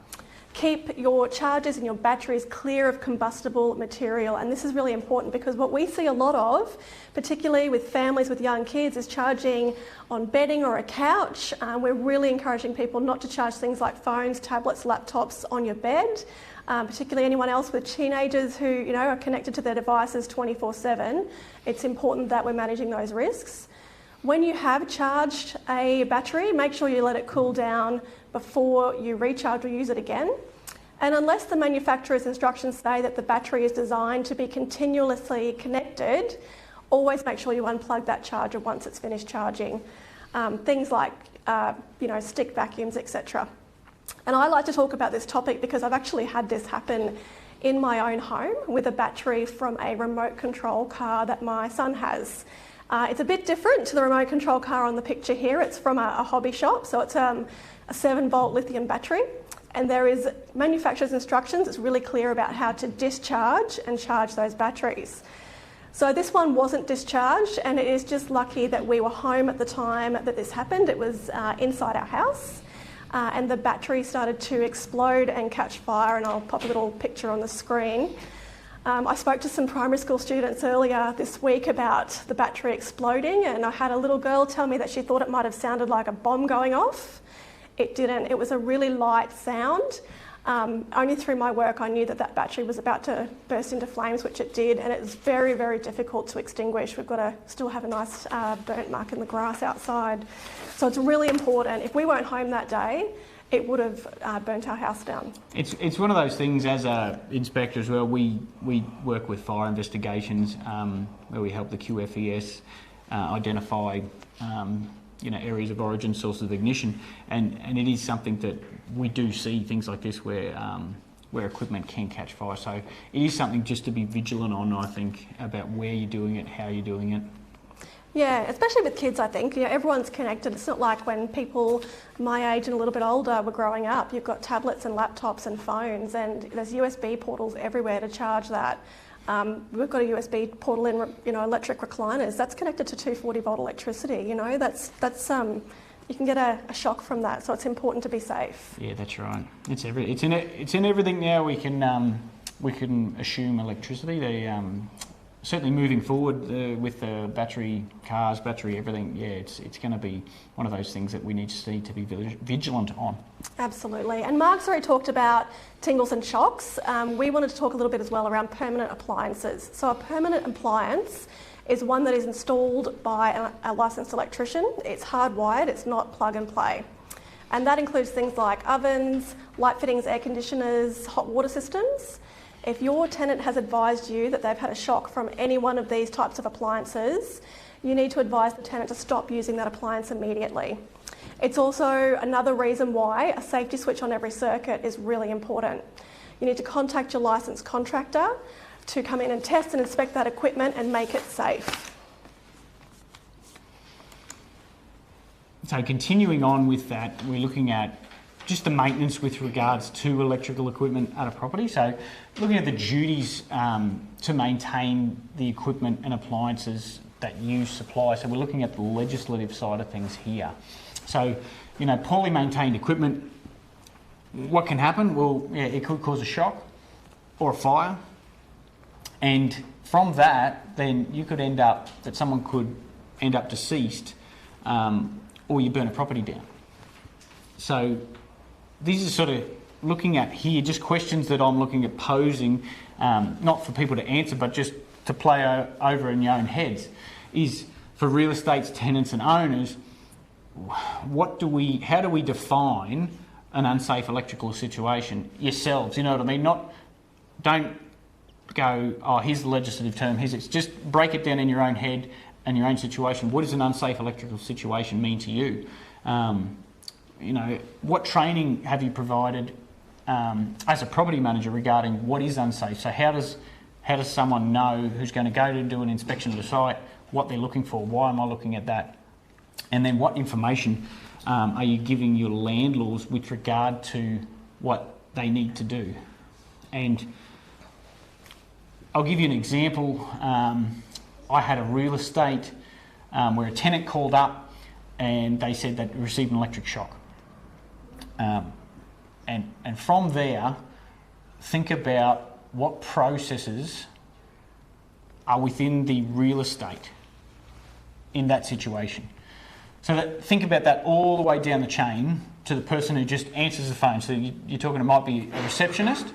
Keep your chargers and your batteries clear of combustible material, and this is really important because what we see a lot of, particularly with families with young kids, is charging on bedding or a couch. We're really encouraging people not to charge things like phones, tablets, laptops on your bed, particularly anyone else with teenagers who are connected to their devices 24/7. It's important that we're managing those risks. When you have charged a battery, make sure you let it cool down before you recharge or use it again. And unless the manufacturer's instructions say that the battery is designed to be continuously connected, always make sure you unplug that charger once it's finished charging. Things like stick vacuums, etc. And I like to talk about this topic because I've actually had this happen in my own home with a battery from a remote control car that my son has. It's a bit different to the remote control car on the picture here. It's from a hobby shop, so it's a 7-volt lithium battery. And there is manufacturer's instructions. It's really clear about how to discharge and charge those batteries. So this one wasn't discharged, and it is just lucky that we were home at the time that this happened. It was inside our house, and the battery started to explode and catch fire, and I'll pop a little picture on the screen. I spoke to some primary school students earlier this week about the battery exploding, and I had a little girl tell me that she thought it might have sounded like a bomb going off. It didn't. It was a really light sound. Only through my work I knew that that battery was about to burst into flames, which it did, and it was very, very difficult to extinguish. We've got to still have a nice burnt mark in the grass outside. So it's really important. If we weren't home that day, it would have burnt our house down. It's one of those things, as an inspector as well, we work with fire investigations where we help the QFES identify areas of origin, sources of ignition, and it is something that we do see things like this where equipment can catch fire. So it is something just to be vigilant on, I think, about where you're doing it, how you're doing it. Yeah, especially with kids, I think. Everyone's connected. It's not like when people my age and a little bit older were growing up. You've got tablets and laptops and phones, and there's USB portals everywhere to charge that. We've got a USB portal in, electric recliners. That's connected to 240-volt electricity. You can get a shock from that. So it's important to be safe. Yeah, that's right. It's in everything now. We can assume electricity. Certainly moving forward with the battery cars, battery everything, it's going to be one of those things that we need to be vigilant on. Absolutely. And Mark's already talked about tingles and shocks. We wanted to talk a little bit as well around permanent appliances. So a permanent appliance is one that is installed by a licensed electrician. It's hardwired, it's not plug and play. And that includes things like ovens, light fittings, air conditioners, hot water systems. If your tenant has advised you that they've had a shock from any one of these types of appliances, you need to advise the tenant to stop using that appliance immediately. It's also another reason why a safety switch on every circuit is really important. You need to contact your licensed contractor to come in and test and inspect that equipment and make it safe. So continuing on with that, we're looking at just the maintenance with regards to electrical equipment at a property. So looking at the duties to maintain the equipment and appliances that you supply. So we're looking at the legislative side of things here. So, poorly maintained equipment, what can happen? Well, it could cause a shock or a fire. And from that, then you could someone could end up deceased, or you burn a property down. So these are sort of looking at here, just questions that I'm looking at posing, not for people to answer, but just to play over in your own heads, is for real estate tenants and owners, how do we define an unsafe electrical situation yourselves? You know what I mean? Don't go, here's the legislative term, it's just break it down in your own head and your own situation. What does an unsafe electrical situation mean to you? What training have you provided as a property manager regarding what is unsafe? So how does someone know who's going to go to do an inspection of the site what they're looking for. Why am I looking at that? And then what information are you giving your landlords with regard to what they need to do? And I'll give you an example. I had a real estate where a tenant called up and they said they'd received an electric shock. And from there, think about what processes are within the real estate in that situation. So think about that all the way down the chain to the person who just answers the phone. So you're talking, it might be a receptionist,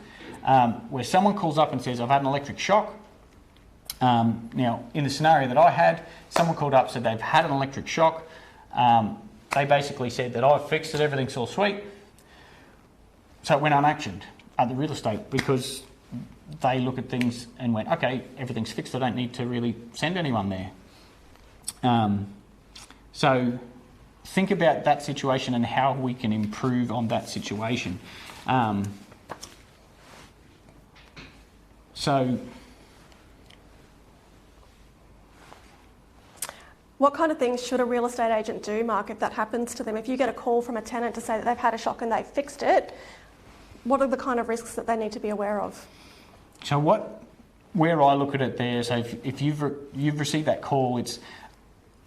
where someone calls up and says, I've had an electric shock. Now, in the scenario that I had, someone called up, said they've had an electric shock. They basically said that I've fixed it, everything's all sweet. So it went unactioned at the real estate because they look at things and went, okay, everything's fixed, I don't need to really send anyone there. So think about that situation and how we can improve on that situation. What kind of things should a real estate agent do, Mark, if that happens to them? If you get a call from a tenant to say that they've had a shock and they've fixed it, what are the kind of risks that they need to be aware of? So where I look at it there, so if you've received that call, it's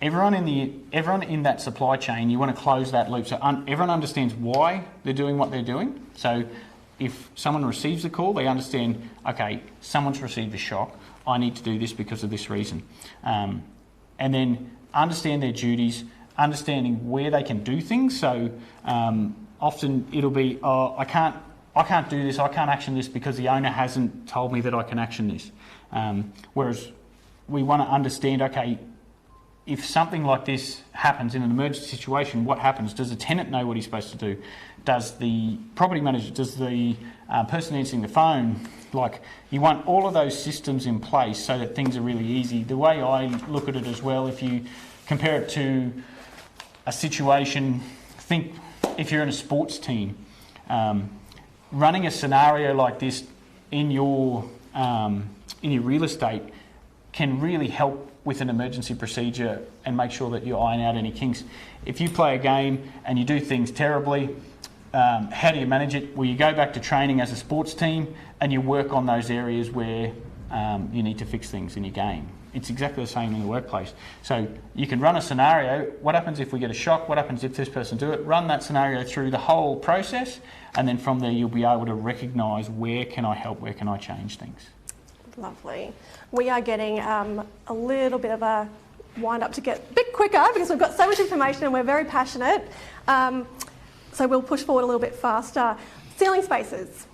everyone in that supply chain. You want to close that loop so everyone understands why they're doing what they're doing. So if someone receives the call, they understand, okay, someone's received a shock. I need to do this because of this reason, and then understand their duties, understanding where they can do things. So often it'll be, oh, I can't do this, I can't action this because the owner hasn't told me that I can action this. Whereas we want to understand, okay, if something like this happens in an emergency situation, what happens? Does the tenant know what he's supposed to do? Does the property manager, does the person answering the phone? Like, you want all of those systems in place so that things are really easy. The way I look at it as well, if you compare it to a situation, think if you're in a sports team, running a scenario like this in your real estate can really help with an emergency procedure and make sure that you iron out any kinks. If you play a game and you do things terribly, how do you manage it? Well, you go back to training as a sports team and you work on those areas where you need to fix things in your game. It's exactly the same in the workplace. So you can run a scenario. What happens if we get a shock? What happens if this person do it? Run that scenario through the whole process, and then from there you'll be able to recognise where can I help, where can I change things. Lovely. We are getting a little bit of a wind up to get a bit quicker because we've got so much information and we're very passionate. So we'll push forward a little bit faster. Ceiling spaces.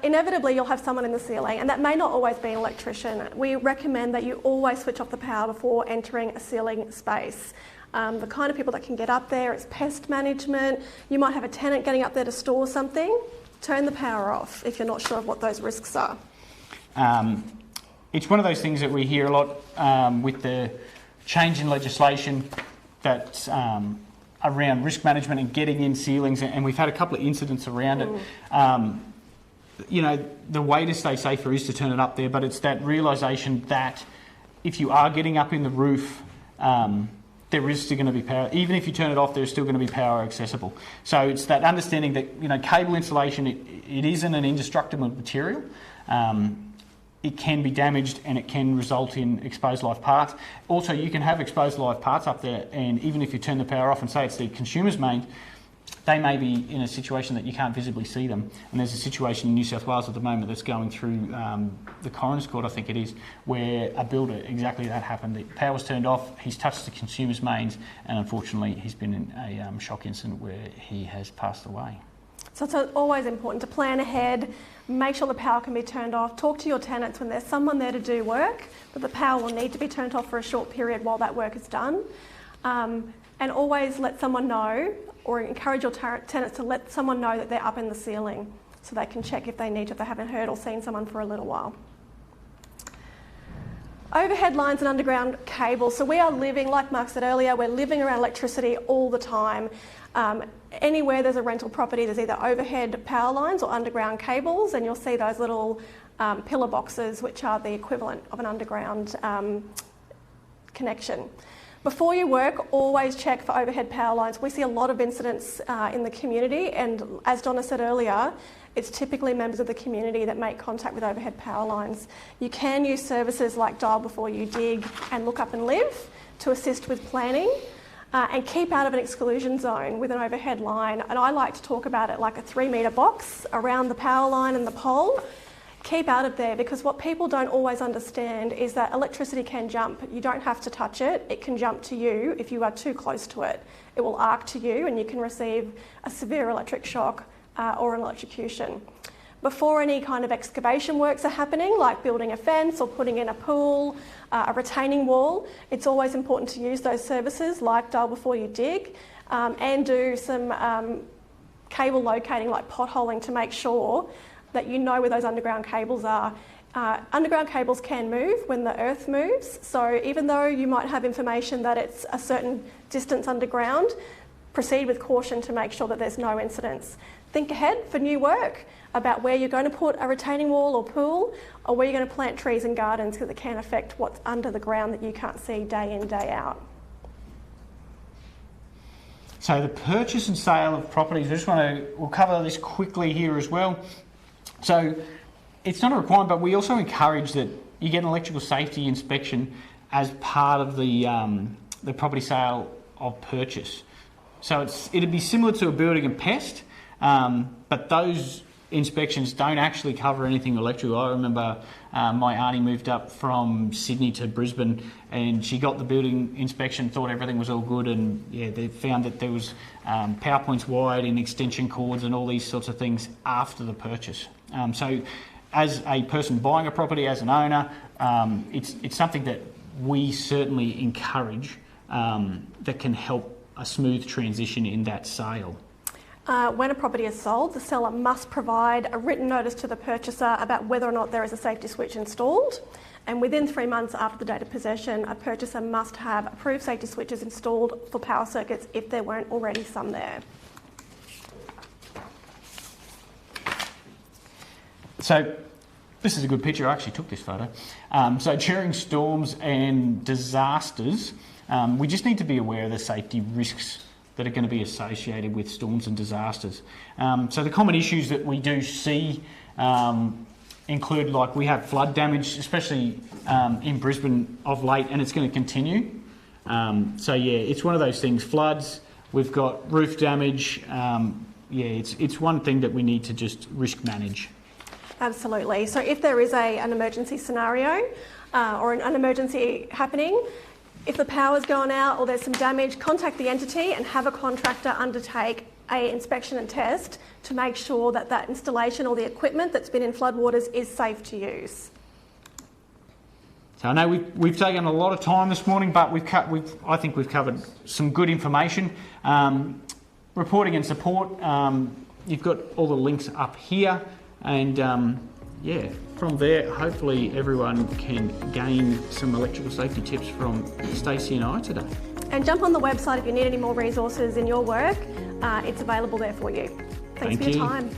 Inevitably you'll have someone in the ceiling, and that may not always be an electrician. We recommend that you always switch off the power before entering a ceiling space. The kind of people that can get up there, it's pest management. You might have a tenant getting up there to store something. Turn the power off if you're not sure of what those risks are. It's one of those things that we hear a lot with the change in legislation that's around risk management and getting in ceilings, and we've had a couple of incidents around it. You know, the way to stay safer is to turn it up there, but it's that realisation that if you are getting up in the roof, there is still going to be power. Even if you turn it off, there's still going to be power accessible. So it's that understanding that, you know, cable insulation, it isn't an indestructible material. It can be damaged and it can result in exposed live parts. Also, you can have exposed live parts up there, and even if you turn the power off and say it's the consumer's mains, they may be in a situation that you can't visibly see them. And there's a situation in New South Wales at the moment that's going through the Coroner's Court, I think it is, where a builder, exactly that happened. The power was turned off, he's touched the consumer's mains, and unfortunately he's been in a shock incident where he has passed away. So it's always important to plan ahead, make sure the power can be turned off, talk to your tenants when there's someone there to do work, but the power will need to be turned off for a short period while that work is done. And always let someone know, or encourage your tenants to let someone know that they're up in the ceiling so they can check if they need to, if they haven't heard or seen someone for a little while. Overhead lines and underground cables. So we are living, like Mark said earlier, we're living around electricity all the time. Anywhere there's a rental property, there's either overhead power lines or underground cables, and you'll see those little pillar boxes, which are the equivalent of an underground connection. Before you work, always check for overhead power lines. We see a lot of incidents in the community, and as Donna said earlier, it's typically members of the community that make contact with overhead power lines. You can use services like Dial Before You Dig and Look Up and Live to assist with planning, and keep out of an exclusion zone with an overhead line. And I like to talk about it like a 3-metre box around the power line and the pole. Keep out of there, because what people don't always understand is that electricity can jump. You don't have to touch it. It can jump to you if you are too close to it. It will arc to you and you can receive a severe electric shock or an electrocution. Before any kind of excavation works are happening, like building a fence or putting in a pool, a retaining wall, it's always important to use those services like Dial Before You Dig, and do some cable locating like potholing to make sure that you know where those underground cables are. Underground cables can move when the earth moves, so even though you might have information that it's a certain distance underground, proceed with caution to make sure that there's no incidents. Think ahead for new work about where you're going to put a retaining wall or pool, or where you're going to plant trees and gardens, because it can affect what's under the ground that you can't see day in, day out. So the purchase and sale of properties, we'll cover this quickly here as well. So it's not a requirement, but we also encourage that you get an electrical safety inspection as part of the property sale of purchase. So it'd be similar to a building and pest, but those inspections don't actually cover anything electrical. I remember my auntie moved up from Sydney to Brisbane, and she got the building inspection, thought everything was all good, and yeah, they found that there was power points wired in extension cords and all these sorts of things after the purchase. So as a person buying a property, as an owner, it's something that we certainly encourage that can help a smooth transition in that sale. When a property is sold, the seller must provide a written notice to the purchaser about whether or not there is a safety switch installed. And within 3 months after the date of possession, a purchaser must have approved safety switches installed for power circuits if there weren't already some there. So this is a good picture. I actually took this photo. So during storms and disasters, we just need to be aware of the safety risks that are going to be associated with storms and disasters. So the common issues that we do see include, like, we have flood damage, especially in Brisbane of late, and it's going to continue. So yeah, it's one of those things. Floods, we've got roof damage. Yeah, it's one thing that we need to just risk manage. Absolutely. So if there is an emergency scenario or an emergency happening, if the power's gone out or there's some damage, contact the entity and have a contractor undertake an inspection and test to make sure that that installation or the equipment that's been in floodwaters is safe to use. So I know we've taken a lot of time this morning, but I think we've covered some good information. Reporting and support, you've got all the links up here, and yeah, from there, hopefully everyone can gain some electrical safety tips from Stacey and I today. And jump on the website if you need any more resources in your work. It's available there for you. Thanks for your time.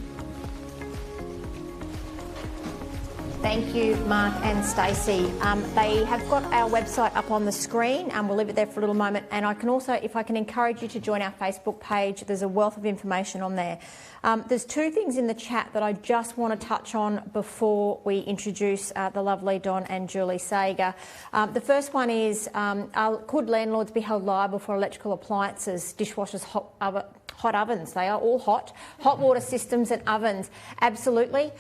Thank you, Mark and Stacey. They have got our website up on the screen, and we'll leave it there for a little moment. And I can also, if I can encourage you to join our Facebook page, there's a wealth of information on there. There's 2 things in the chat that I just want to touch on before we introduce the lovely Don and Julie Sager. The first one is, could landlords be held liable for electrical appliances, dishwashers, hot ovens? They are all hot water systems and ovens. Absolutely.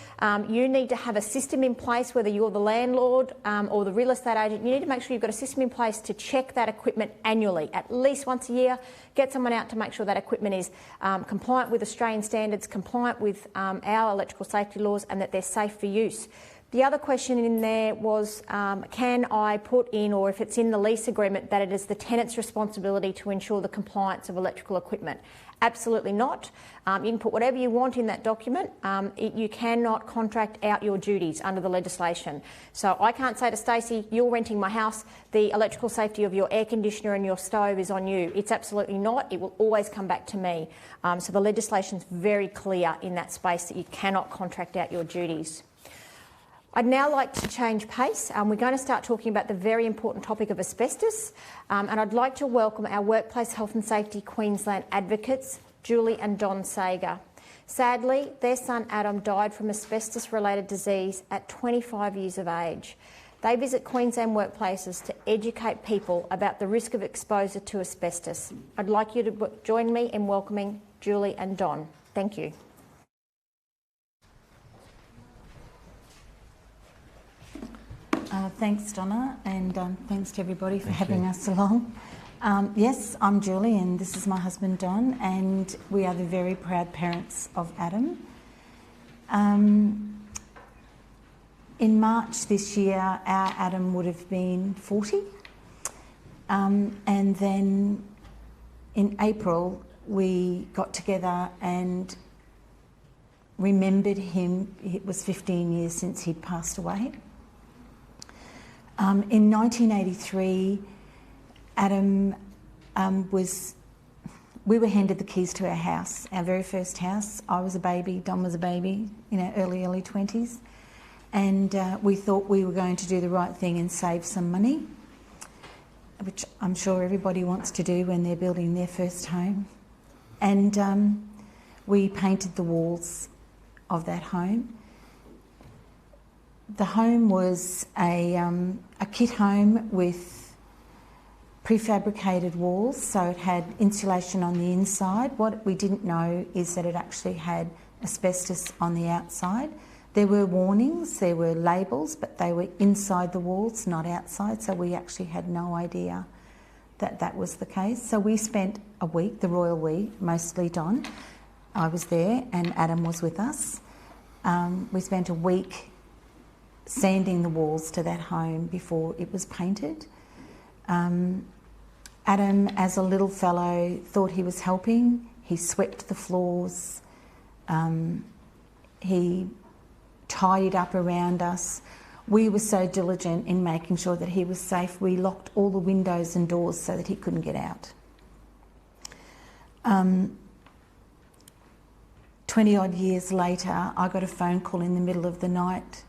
You need to have a system in place, whether you're the landlord or the real estate agent. You need to make sure you've got a system in place to check that equipment annually, at least once a year. Get someone out to make sure that equipment is compliant with Australian standards, compliant with our electrical safety laws, and that they're safe for use. The other question in there was, can I put in, or if it's in the lease agreement, that it is the tenant's responsibility to ensure the compliance of electrical equipment? Absolutely not. You can put whatever you want in that document. You cannot contract out your duties under the legislation. So I can't say to Stacey, you're renting my house, the electrical safety of your air conditioner and your stove is on you. It's absolutely not. It will always come back to me. So the legislation's very clear in that space that you cannot contract out your duties. I'd now like to change pace. We're going to start talking about the very important topic of asbestos, and I'd like to welcome our Workplace Health and Safety Queensland advocates, Julie and Don Sager. Sadly, their son Adam died from asbestos-related disease at 25 years of age. They visit Queensland workplaces to educate people about the risk of exposure to asbestos. I'd like you to join me in welcoming Julie and Don. Thank you. Thanks, Donna, and thanks to everybody for having us along. Yes, I'm Julie and this is my husband Don, and we are the very proud parents of Adam. In March this year, our Adam would have been 40, and then in April we got together and remembered him. It was 15 years since he'd passed away. In 1983, Adam we were handed the keys to our house, our very first house. I was a baby, Don was a baby, in our early 20s. And we thought we were going to do the right thing and save some money, which I'm sure everybody wants to do when they're building their first home. And we painted the walls of that home. The home was a kit home with prefabricated walls, so it had insulation on the inside. What we didn't know is that it actually had asbestos on the outside. There were warnings, there were labels, but they were inside the walls, not outside, so we actually had no idea that that was the case. So we spent a week, the royal we, mostly Don. I was there and Adam was with us. We spent a week sanding the walls to that home before it was painted. Adam, as a little fellow, thought he was helping. He swept the floors. He tidied up around us. We were so diligent in making sure that he was safe. We locked all the windows and doors so that he couldn't get out. 20 odd years later, I got a phone call in the middle of the night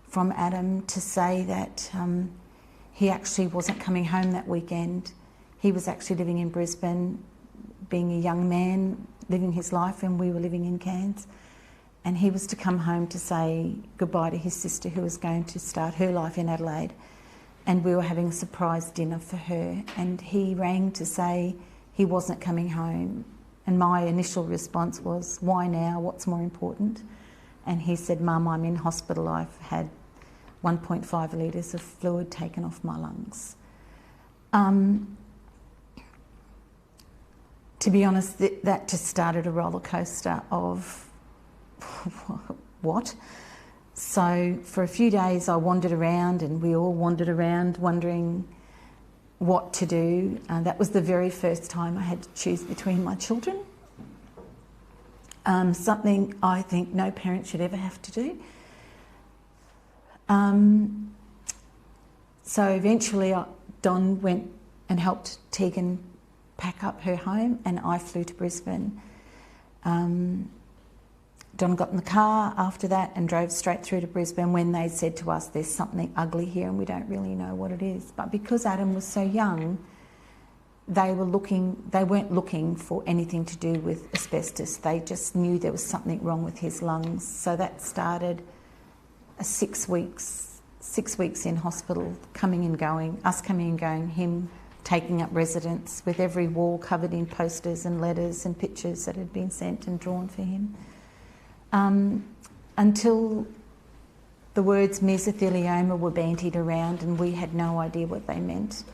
from Adam to say that he actually wasn't coming home that weekend. He was actually living in Brisbane, being a young man, living his life, and we were living in Cairns. And he was to come home to say goodbye to his sister, who was going to start her life in Adelaide. And we were having a surprise dinner for her. And he rang to say he wasn't coming home. And my initial response was, why now? What's more important? And he said, Mum, I'm in hospital. I've had 1.5 litres of fluid taken off my lungs. To be honest, that just started a roller coaster of what? So for a few days I wandered around, and we all wandered around wondering what to do. That was the very first time I had to choose between my children. Something I think no parent should ever have to do. So eventually Don went and helped Tegan pack up her home, and I flew to Brisbane. Don got in the car after that and drove straight through to Brisbane when they said to us, there's something ugly here and we don't really know what it is. But because Adam was so young, they weren't looking for anything to do with asbestos. They just knew there was something wrong with his lungs. So that started 6 weeks in hospital, coming and going, us coming and going, him taking up residence with every wall covered in posters and letters and pictures that had been sent and drawn for him. Until the words mesothelioma were bandied around and we had no idea what they meant.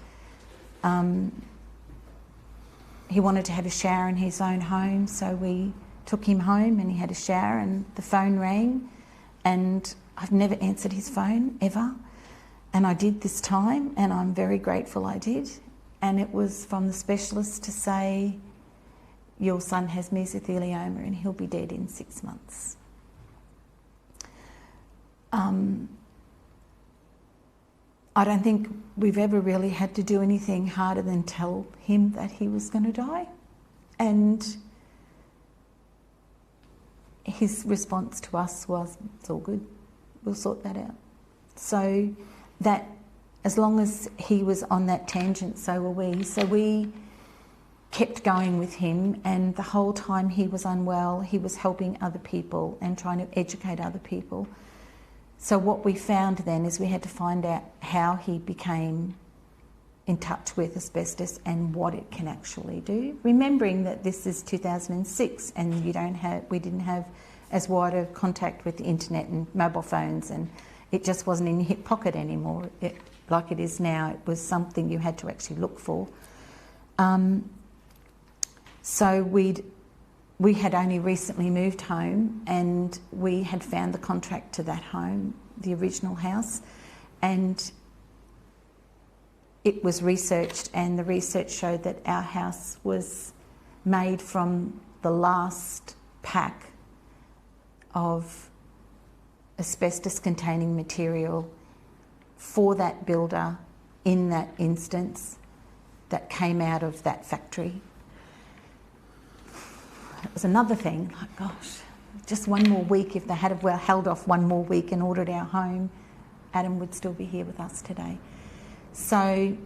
He wanted to have a shower in his own home, so we took him home and he had a shower, and the phone rang, and I've never answered his phone ever, and I did this time, and I'm very grateful I did. And it was from the specialist to say, your son has mesothelioma and he'll be dead in 6 months. I don't think we've ever really had to do anything harder than tell him that he was going to die. And his response to us was, it's all good, we'll sort that out. So that as long as he was on that tangent, so were we. So we kept going with him, and the whole time he was unwell, he was helping other people and trying to educate other people. So what we found then is we had to find out how he became in touch with asbestos and what it can actually do. Remembering that this is 2006 and we didn't have as wide a contact with the internet and mobile phones, and it just wasn't in your hip pocket anymore. Like it is now, it was something you had to actually look for. So we had only recently moved home, and we had found the contract to that home, the original house, and it was researched, and the research showed that our house was made from the last pack of asbestos containing material for that builder in that instance that came out of that factory. It was another thing, like, gosh, just one more week, if they had held off one more week and ordered our home, Adam would still be here with us today. So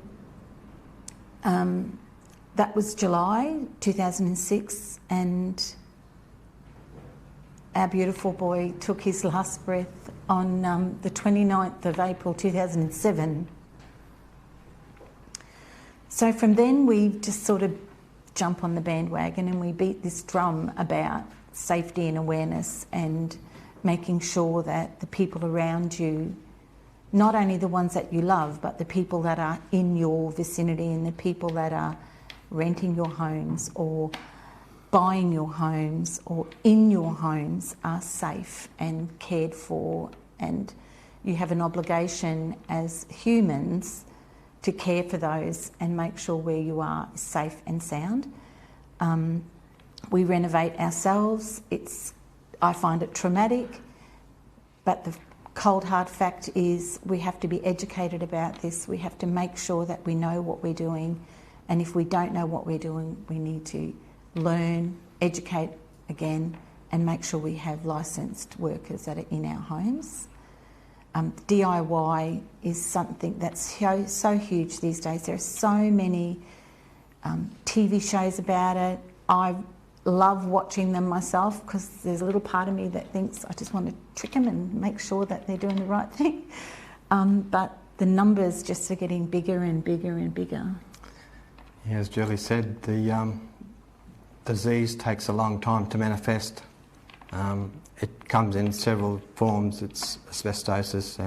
that was July 2006, and our beautiful boy took his last breath on the 29th of April 2007. So from then we just sort of jump on the bandwagon and we beat this drum about safety and awareness and making sure that the people around you, not only the ones that you love, but the people that are in your vicinity and the people that are renting your homes or buying your homes or in your homes are safe and cared for, and you have an obligation as humans to care for those and make sure where you are is safe and sound. We renovate ourselves. I find it traumatic, but the cold hard fact is we have to be educated about this. We have to make sure that we know what we're doing, and if we don't know what we're doing, we need to learn, educate again, and make sure we have licensed workers that are in our homes. DIY is something that's so huge these days. There are so many TV shows about it. I love watching them myself because there's a little part of me that thinks I just want to trick them and make sure that they're doing the right thing. But the numbers just are getting bigger and bigger and bigger. Yeah, as Julie said, the disease takes a long time to manifest. It comes in several forms. It's asbestosis,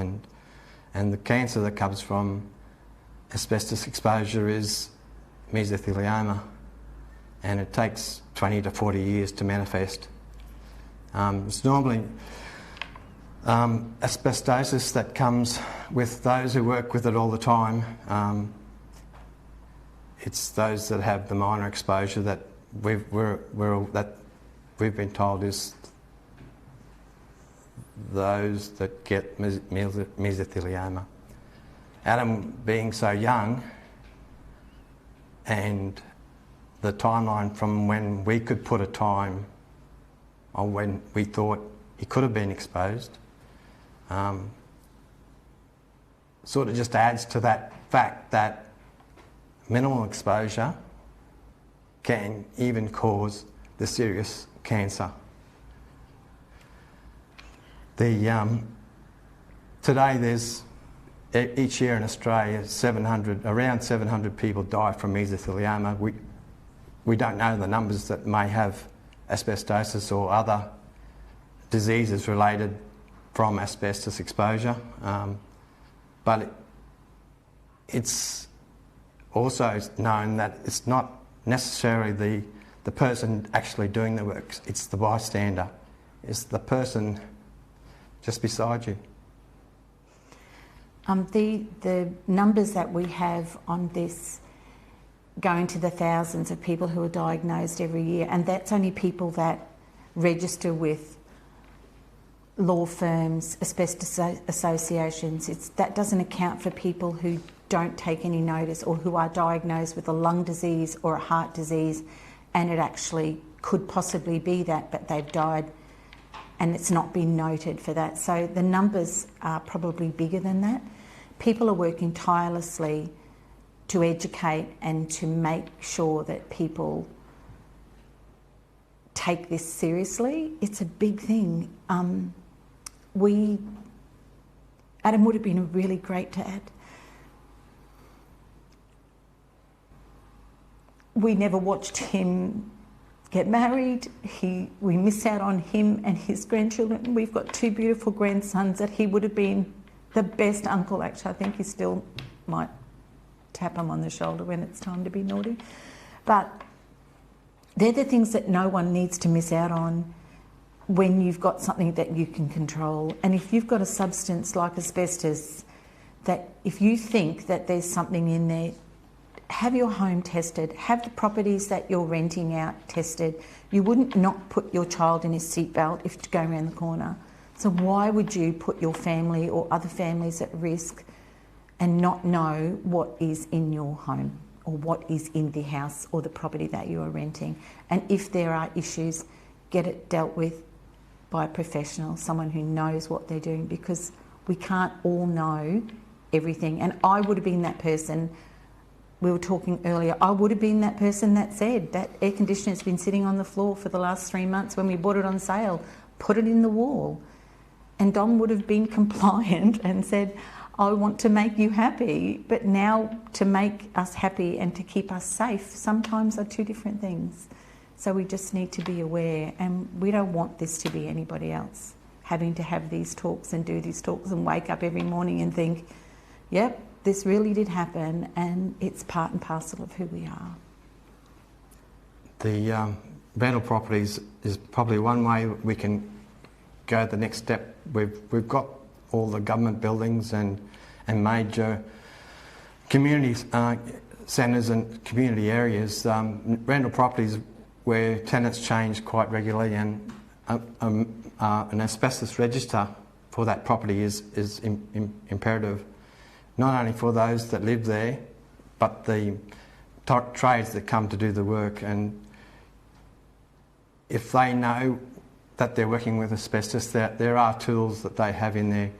and the cancer that comes from asbestos exposure is mesothelioma, and it takes 20 to 40 years to manifest. It's normally asbestosis that comes with those who work with it all the time. It's those that have the minor exposure that we've been told is those that get mesothelioma. Adam being so young, and the timeline from when we could put a time on when we thought he could have been exposed, sort of just adds to that fact that minimal exposure can even cause the serious cancer. Today there's, each year in Australia, around 700 people die from mesothelioma. We don't know the numbers that may have asbestosis or other diseases related from asbestos exposure, but it's also known that it's not necessarily the person actually doing the work, it's the bystander, it's the person just beside you. The numbers that we have on this go into the thousands of people who are diagnosed every year, and that's only people that register with law firms, asbestos associations. That doesn't account for people who don't take any notice or who are diagnosed with a lung disease or a heart disease, and it actually could possibly be that, but they've died and it's not been noted for that. So the numbers are probably bigger than that. People are working tirelessly to educate and to make sure that people take this seriously. It's a big thing. Adam would have been a really great dad. We never watched him get married. We miss out on him and his grandchildren. We've got 2 beautiful grandsons that he would have been the best uncle. Actually, I think he still might tap him on the shoulder when it's time to be naughty. But they're the things that no one needs to miss out on when you've got something that you can control. And if you've got a substance like asbestos, that if you think that there's something in there, have your home tested, have the properties that you're renting out tested. You wouldn't not put your child in his seatbelt if it's going around the corner. So why would you put your family or other families at risk and not know what is in your home or what is in the house or the property that you are renting? And if there are issues, get it dealt with by a professional, someone who knows what they're doing, because we can't all know everything. And I would have been that person. We were talking earlier, I would have been that person that said that air conditioner's been sitting on the floor for the last 3 months when we bought it on sale, put it in the wall. And Don would have been compliant and said, I want to make you happy. But now to make us happy and to keep us safe sometimes are 2 different things. So we just need to be aware, and we don't want this to be anybody else having to have these talks and do these talks and wake up every morning and think, yep, this really did happen, and it's part and parcel of who we are. The rental properties is probably one way we can go the next step. We've got all the government buildings and major community centres and community areas, rental properties where tenants change quite regularly, and an asbestos register for that property is imperative, not only for those that live there, but the trades that come to do the work. And if they know that they're working with asbestos, there are tools that they have in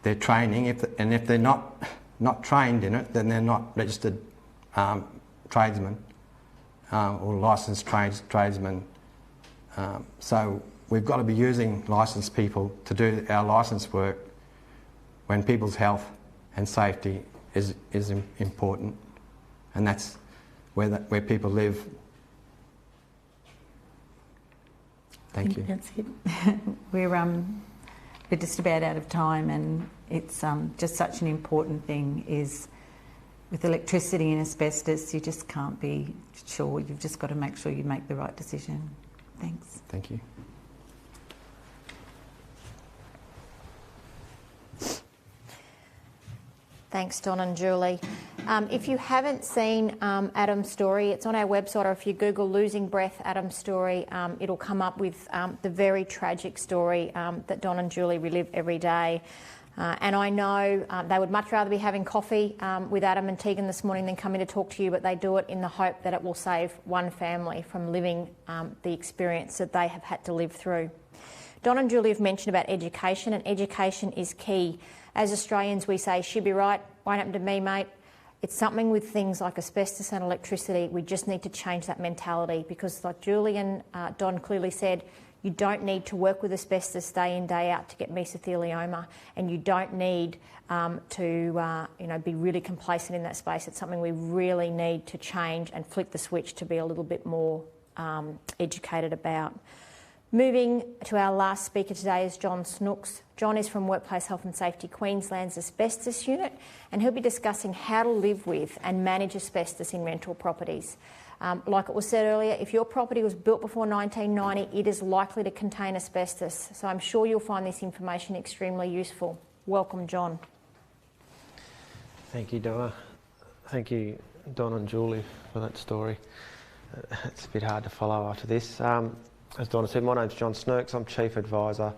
their training. If they're not trained in it, then they're not registered tradesmen or licensed tradesmen. So we've got to be using licensed people to do our licensed work when people's health and safety is important, and that's where people live. Thank you. That's it. We're just about out of time, and it's just such an important thing. Is with electricity and asbestos, you just can't be sure. You've just got to make sure you make the right decision. Thanks. Thank you. Thanks, Don and Julie. If you haven't seen Adam's story, it's on our website, or if you Google Losing Breath Adam's story, it'll come up with the very tragic story that Don and Julie relive every day. And I know they would much rather be having coffee with Adam and Tegan this morning than coming to talk to you, but they do it in the hope that it will save one family from living the experience that they have had to live through. Don and Julie have mentioned about education, and education is key. As Australians, we say, she'd be right, won't happen to me, mate. It's something with things like asbestos and electricity. We just need to change that mentality, because like Julie and Don clearly said, you don't need to work with asbestos day in, day out to get mesothelioma, and you don't need to be really complacent in that space. It's something we really need to change and flip the switch to be a little bit more educated about. Moving to our last speaker today is John Snooks. John is from Workplace Health and Safety Queensland's Asbestos Unit, and he'll be discussing how to live with and manage asbestos in rental properties. Like it was said earlier, if your property was built before 1990, it is likely to contain asbestos. So I'm sure you'll find this information extremely useful. Welcome, John. Thank you, Donna. Thank you, Don and Julie, for that story. It's a bit hard to follow after this. As Donna said, my name's John Snooks. I'm Chief Advisor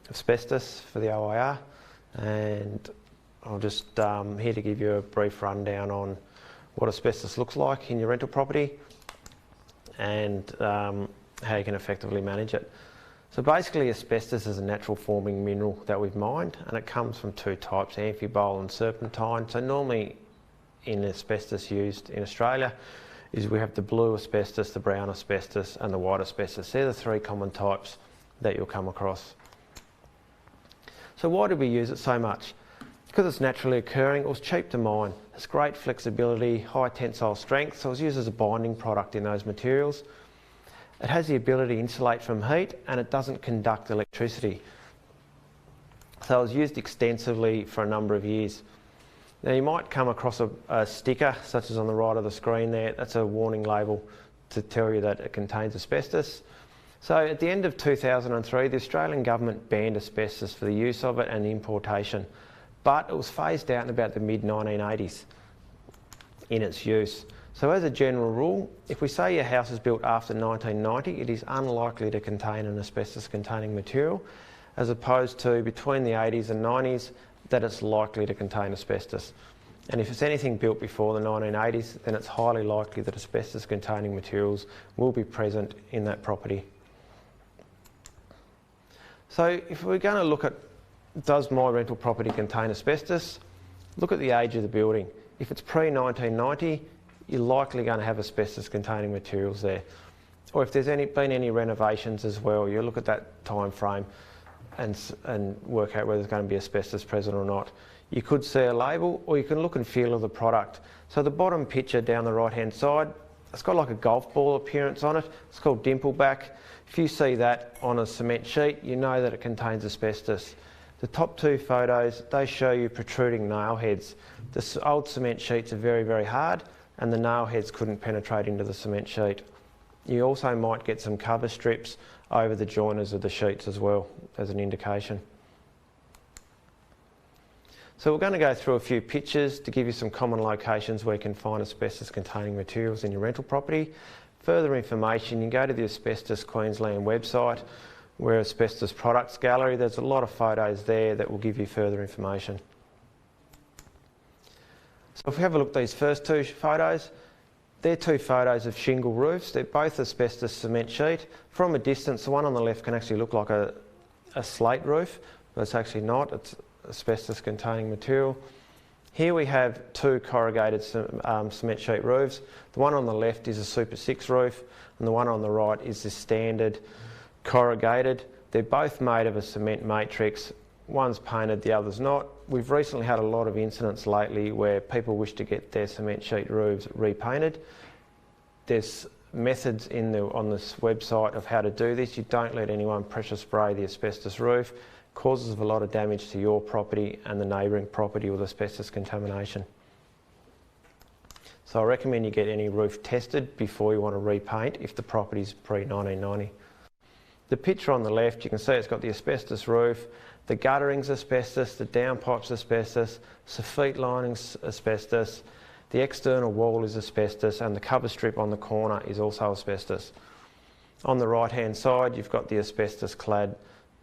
Asbestos for the OIR, and I'm just here to give you a brief rundown on what asbestos looks like in your rental property and how you can effectively manage it. So basically asbestos is a natural forming mineral that we've mined, and it comes from two types, amphibole and serpentine. So normally in asbestos used in Australia is we have the blue asbestos, the brown asbestos and the white asbestos. They're the three common types that you'll come across. So why did we use it so much? Because it's naturally occurring, it was cheap to mine. It's great flexibility, high tensile strength, so it was used as a binding product in those materials. It has the ability to insulate from heat and it doesn't conduct electricity. So it was used extensively for a number of years. Now you might come across a sticker, such as on the right of the screen there. That's a warning label to tell you that it contains asbestos. So at the end of 2003, the Australian government banned asbestos for the use of it and the importation, but it was phased out in about the mid-1980s in its use. So as a general rule, if we say your house is built after 1990, it is unlikely to contain an asbestos-containing material, as opposed to between the 80s and 90s, that it's likely to contain asbestos. And if it's anything built before the 1980s, then it's highly likely that asbestos-containing materials will be present in that property. So if we're going to look at, does my rental property contain asbestos? Look at the age of the building. If it's pre-1990, you're likely going to have asbestos-containing materials there. Or if there's been any renovations as well, you look at that time frame and work out whether there's going to be asbestos present or not. You could see a label, or you can look and feel of the product. So the bottom picture down the right-hand side, it's got like a golf ball appearance on it. It's called dimpleback. If you see that on a cement sheet, you know that it contains asbestos. The top two photos, they show you protruding nail heads. The old cement sheets are very, very hard, and the nail heads couldn't penetrate into the cement sheet. You also might get some cover strips over the joiners of the sheets as well, as an indication. So we're going to go through a few pictures to give you some common locations where you can find asbestos-containing materials in your rental property. Further information, you can go to the Asbestos Queensland website, where Asbestos Products Gallery, there's a lot of photos there that will give you further information. So if we have a look at these first two photos, they're two photos of shingle roofs. They're both asbestos cement sheet. From a distance, the one on the left can actually look like a slate roof, but it's actually not. It's asbestos containing material. Here we have two corrugated cement sheet roofs. The one on the left is a Super 6 roof, and the one on the right is the standard corrugated. They're both made of a cement matrix. One's painted, the other's not. We've recently had a lot of incidents lately where people wish to get their cement sheet roofs repainted. There's methods on this website of how to do this. You don't let anyone pressure spray the asbestos roof. It causes a lot of damage to your property and the neighbouring property with asbestos contamination. So I recommend you get any roof tested before you want to repaint if the property's pre-1990. The picture on the left, you can see it's got the asbestos roof, the guttering's asbestos, the downpipe's asbestos, soffit lining's asbestos, the external wall is asbestos, and the cover strip on the corner is also asbestos. On the right-hand side, you've got the asbestos-clad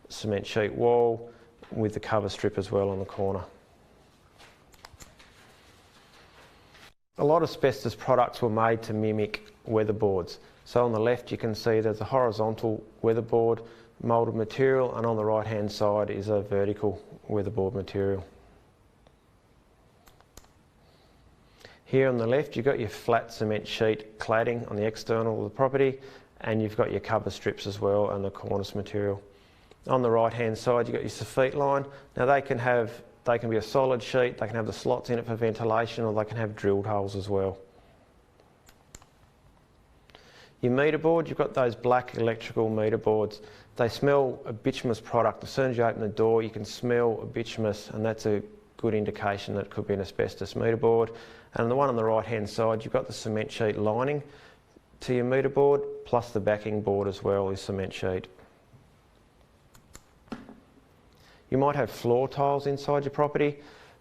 cement sheet wall with the cover strip as well on the corner. A lot of asbestos products were made to mimic weatherboards. So on the left you can see there's a horizontal weatherboard moulded material, and on the right hand side is a vertical weatherboard material. Here on the left you've got your flat cement sheet cladding on the external of the property, and you've got your cover strips as well and the cornice material. On the right hand side you've got your soffit line. Now they can be a solid sheet, they can have the slots in it for ventilation, or they can have drilled holes as well. Your meter board, you've got those black electrical meter boards. They smell a bituminous product. As soon as you open the door, you can smell a bituminous, and that's a good indication that it could be an asbestos meter board. And the one on the right hand side, you've got the cement sheet lining to your meter board, plus the backing board as well is cement sheet. You might have floor tiles inside your property.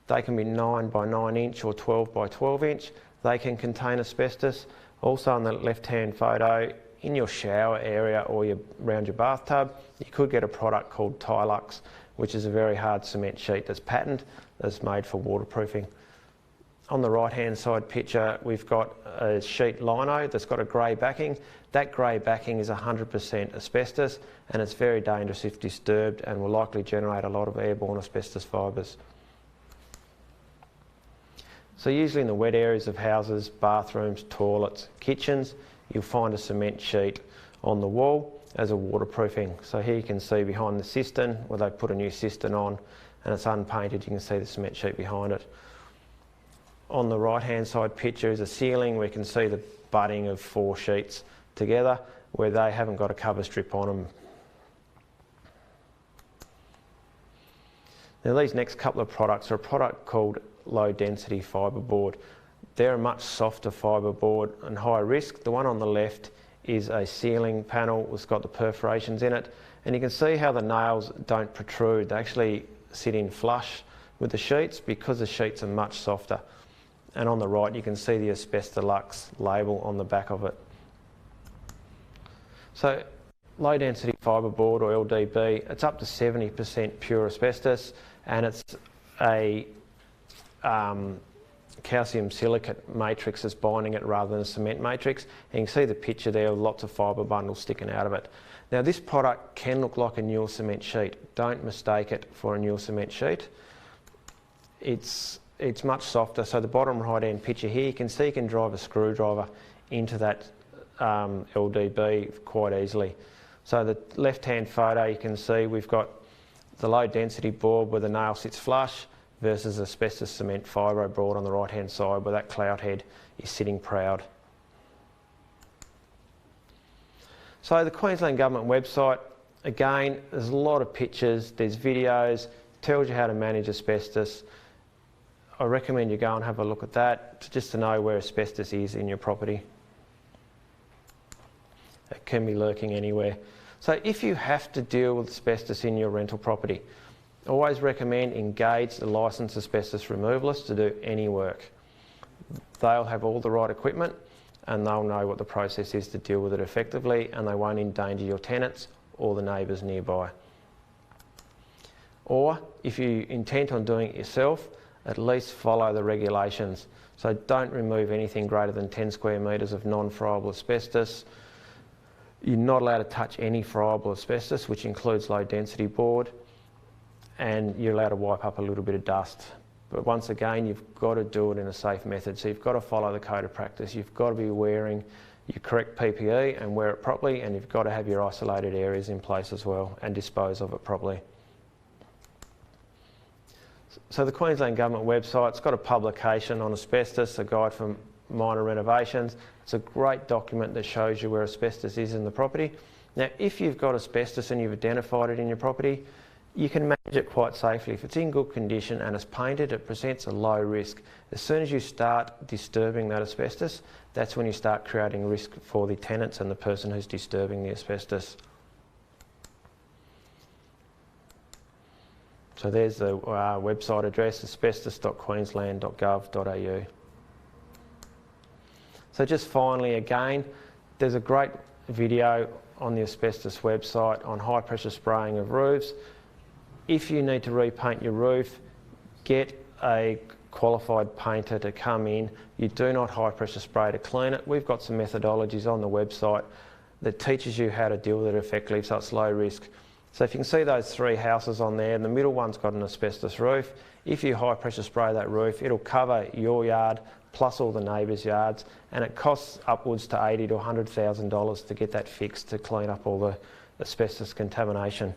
They can be 9 by 9 inch or 12 by 12 inch. They can contain asbestos. Also on the left-hand photo, in your shower area or around your bathtub, you could get a product called Tilux, which is a very hard cement sheet that's patented, that's made for waterproofing. On the right-hand side picture, we've got a sheet lino that's got a grey backing. That grey backing is 100% asbestos, and it's very dangerous if disturbed and will likely generate a lot of airborne asbestos fibres. So usually in the wet areas of houses, bathrooms, toilets, kitchens, you'll find a cement sheet on the wall as a waterproofing. So here you can see behind the cistern where they put a new cistern on and it's unpainted, you can see the cement sheet behind it. On the right hand side picture is a ceiling where you can see the butting of 4 sheets together where they haven't got a cover strip on them. Now these next couple of products are a product called low density fibreboard. They're a much softer fibreboard and higher risk. The one on the left is a ceiling panel, it's got the perforations in it, and you can see how the nails don't protrude. They actually sit in flush with the sheets because the sheets are much softer. And on the right you can see the Asbestolux label on the back of it. So low density fibreboard or LDB, it's up to 70% pure asbestos, and it's a calcium silicate matrix that's binding it rather than a cement matrix. And you can see the picture there with lots of fibre bundles sticking out of it. Now this product can look like a Newell cement sheet. Don't mistake it for a Newell cement sheet. It's much softer. So the bottom right hand picture here, you can see you can drive a screwdriver into that LDB quite easily. So the left hand photo you can see we've got the low density board where the nail sits flush versus asbestos cement fibro board on the right hand side where that cloud head is sitting proud. So the Queensland Government website, again, there's a lot of pictures, there's videos, tells you how to manage asbestos. I recommend you go and have a look at that just to know where asbestos is in your property. It can be lurking anywhere. So if you have to deal with asbestos in your rental property, I always recommend engage a licensed asbestos removalist to do any work. They'll have all the right equipment and they'll know what the process is to deal with it effectively, and they won't endanger your tenants or the neighbours nearby. Or if you're intent on doing it yourself, at least follow the regulations. So don't remove anything greater than 10 square metres of non-friable asbestos. You're not allowed to touch any friable asbestos, which includes low density board, and you're allowed to wipe up a little bit of dust. But once again, you've got to do it in a safe method. So you've got to follow the code of practice. You've got to be wearing your correct PPE and wear it properly, and you've got to have your isolated areas in place as well and dispose of it properly. So the Queensland Government website's got a publication on asbestos, a guide for minor renovations. It's a great document that shows you where asbestos is in the property. Now, if you've got asbestos and you've identified it in your property, you can manage it quite safely. If it's in good condition and it's painted, it presents a low risk. As soon as you start disturbing that asbestos, that's when you start creating risk for the tenants and the person who's disturbing the asbestos. So there's the website address, asbestos.queensland.gov.au. So just finally, again, there's a great video on the asbestos website on high pressure spraying of roofs. If you need to repaint your roof, get a qualified painter to come in. You do not high pressure spray to clean it. We've got some methodologies on the website that teaches you how to deal with it effectively, so it's low risk. So if you can see those 3 houses on there, and the middle one's got an asbestos roof. If you high pressure spray that roof, it'll cover your yard plus all the neighbours' yards, and it costs upwards to $80,000 to $100,000 to get that fixed to clean up all the asbestos contamination.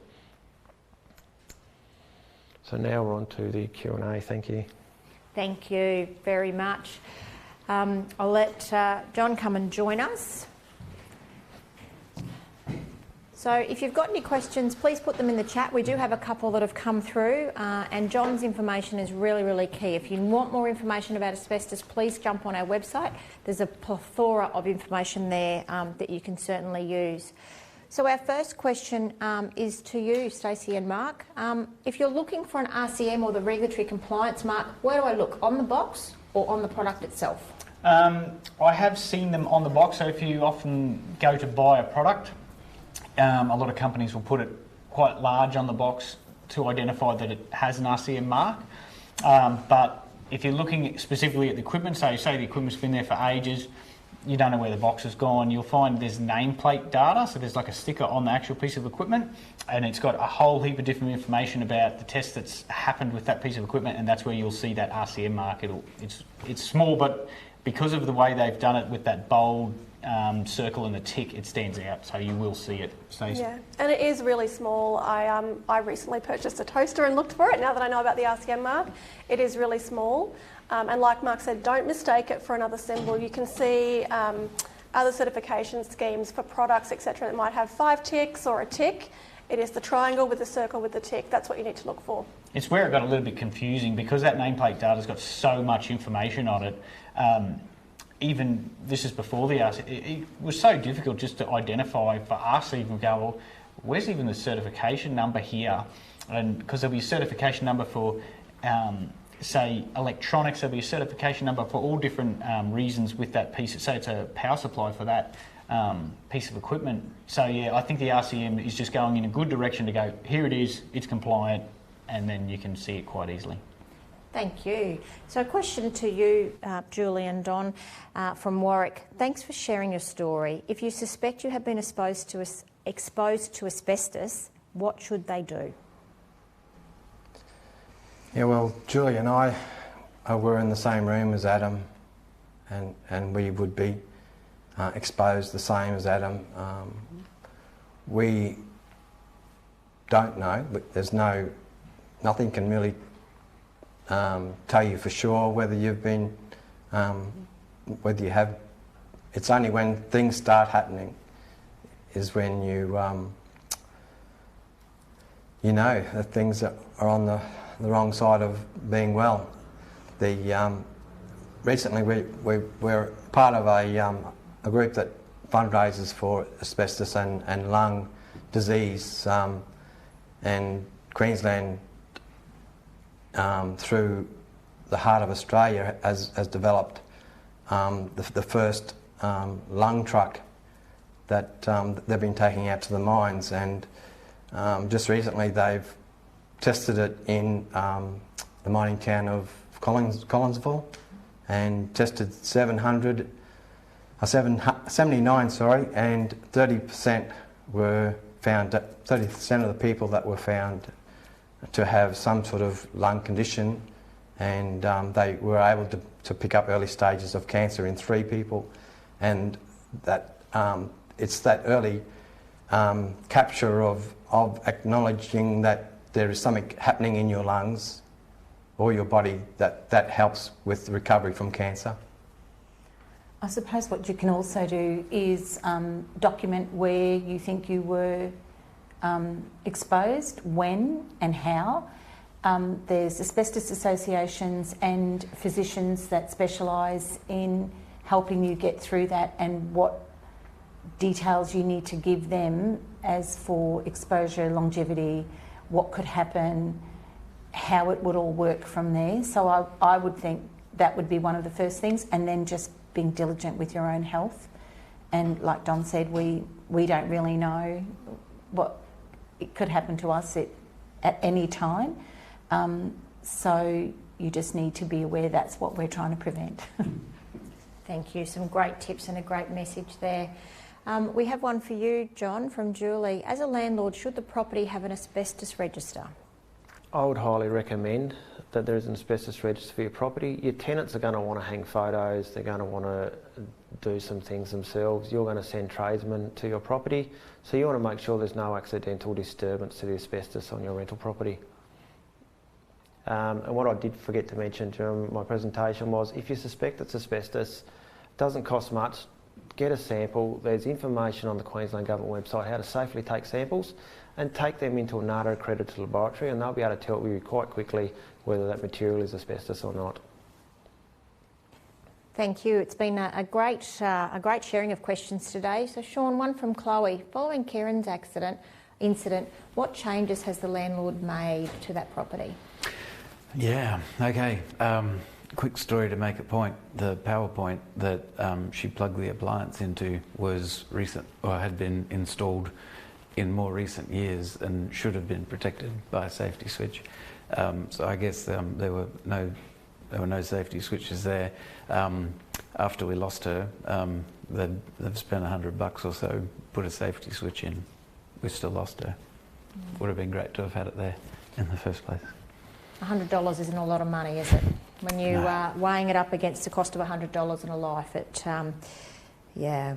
So now we're on to the Q&A. Thank you. Thank you very much. I'll let John come and join us. So if you've got any questions, please put them in the chat. We do have a couple that have come through, and John's information is really, really key. If you want more information about asbestos, please jump on our website. There's a plethora of information there that you can certainly use. So our first question is to you, Stacey and Mark. If you're looking for an RCM or the regulatory compliance mark, where do I look? On the box or on the product itself? I have seen them on the box, so if you often go to buy a product, a lot of companies will put it quite large on the box to identify that it has an RCM mark. But if you're looking specifically at the equipment, so say the equipment's been there for ages, you don't know where the box has gone, you'll find there's nameplate data, so there's like a sticker on the actual piece of equipment, and it's got a whole heap of different information about the test that's happened with that piece of equipment, and that's where you'll see that RCM mark. It's small, but because of the way they've done it with that bold circle and the tick, it stands out, so you will see it. Stacey? Yeah, and it is really small. I recently purchased a toaster and looked for it. Now that I know about the RCM mark, it is really small. And like Mark said, don't mistake it for another symbol. You can see other certification schemes for products, etc., that might have 5 ticks or a tick. It is the triangle with the circle with the tick. That's what you need to look for. It's where it got a little bit confusing because that nameplate data's got so much information on it. Even this is before the RC, it was so difficult just to identify for us. Even go, well, where's even the certification number here? And because there'll be a certification number for say electronics, there'll be a certification number for all different reasons with that piece. Say it's a power supply for that piece of equipment. So yeah, I think the RCM is just going in a good direction to go, here it is, it's compliant, and then you can see it quite easily. Thank you. So a question to you, Julie and Don, from Warwick. Thanks for sharing your story. If you suspect you have been exposed to asbestos, what should they do? Yeah, well, Julie and I were in the same room as Adam, and we would be exposed the same as Adam. We don't know, but nothing can really tell you for sure whether you've been, whether you have. It's only when things start happening is when you know that things are on the wrong side of being well. Recently we're part of a group that fundraises for asbestos and lung disease, and Queensland through the Heart of Australia has developed the first lung truck that they've been taking out to the mines, and just recently they've tested it in the mining town of Collinsville and tested 79, and 30% were found, 30% of the people that were found to have some sort of lung condition, and they were able to pick up early stages of cancer in 3 people, and that it's that early capture of acknowledging that there is something happening in your lungs or your body that helps with the recovery from cancer. I suppose what you can also do is document where you think you were exposed, when and how. There's asbestos associations and physicians that specialise in helping you get through that, and what details you need to give them as for exposure, longevity, what could happen, how it would all work from there. So I would think that would be one of the first things, and then just being diligent with your own health. And like Don said, we don't really know what it could happen to us at any time. So you just need to be aware that's what we're trying to prevent. Thank you. Some great tips and a great message there. We have one for you, John, from Julie. As a landlord, should the property have an asbestos register? I would highly recommend that there is an asbestos register for your property. Your tenants are going to want to hang photos, they're going to want to do some things themselves. You're going to send tradesmen to your property, so you want to make sure there's no accidental disturbance to the asbestos on your rental property. And what I did forget to mention during my presentation was, if you suspect it's asbestos, it doesn't cost much. Get a sample. There's information on the Queensland Government website how to safely take samples, and take them into a NATO accredited laboratory, and they'll be able to tell you quite quickly whether that material is asbestos or not. Thank you. It's been a great sharing of questions today. So Sean, one from Chloe. Following Kieran's incident, what changes has the landlord made to that property? Yeah, okay. Quick story to make a point. The power point that she plugged the appliance into was recent, or had been installed in more recent years, and should have been protected by a safety switch. So I guess there were no there were no safety switches there. After we lost her, they've spent $100 or so, put a safety switch in. We still lost her. Would have been great to have had it there in the first place. $100 isn't a lot of money, is it? When you No. weighing it up against the cost of $100 in a life, yeah.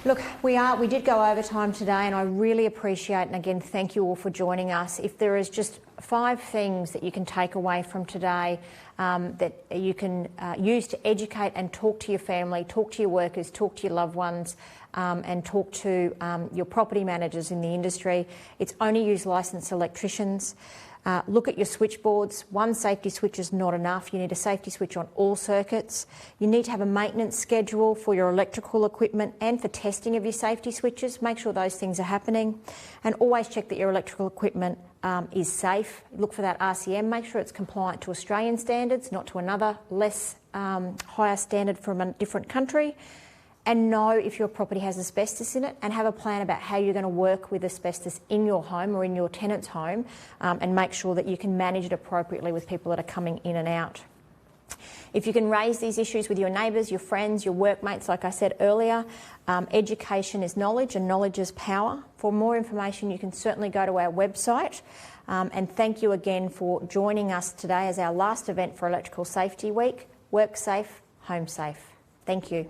Look, we did go overtime today, and I really appreciate, and again, thank you all for joining us. If there is just 5 things that you can take away from today that you can use to educate and talk to your family, talk to your workers, talk to your loved ones, and talk to your property managers in the industry, it's only use licensed electricians. Look at your switchboards. One safety switch is not enough. You need a safety switch on all circuits. You need to have a maintenance schedule for your electrical equipment and for testing of your safety switches. Make sure those things are happening. And always check that your electrical equipment is safe. Look for that RCM. Make sure it's compliant to Australian standards, not to another less higher standard from a different country. And know if your property has asbestos in it, and have a plan about how you're going to work with asbestos in your home or in your tenant's home, and make sure that you can manage it appropriately with people that are coming in and out. If you can raise these issues with your neighbours, your friends, your workmates, like I said earlier, education is knowledge and knowledge is power. For more information, you can certainly go to our website. And thank you again for joining us today as our last event for Electrical Safety Week. Work safe, home safe. Thank you.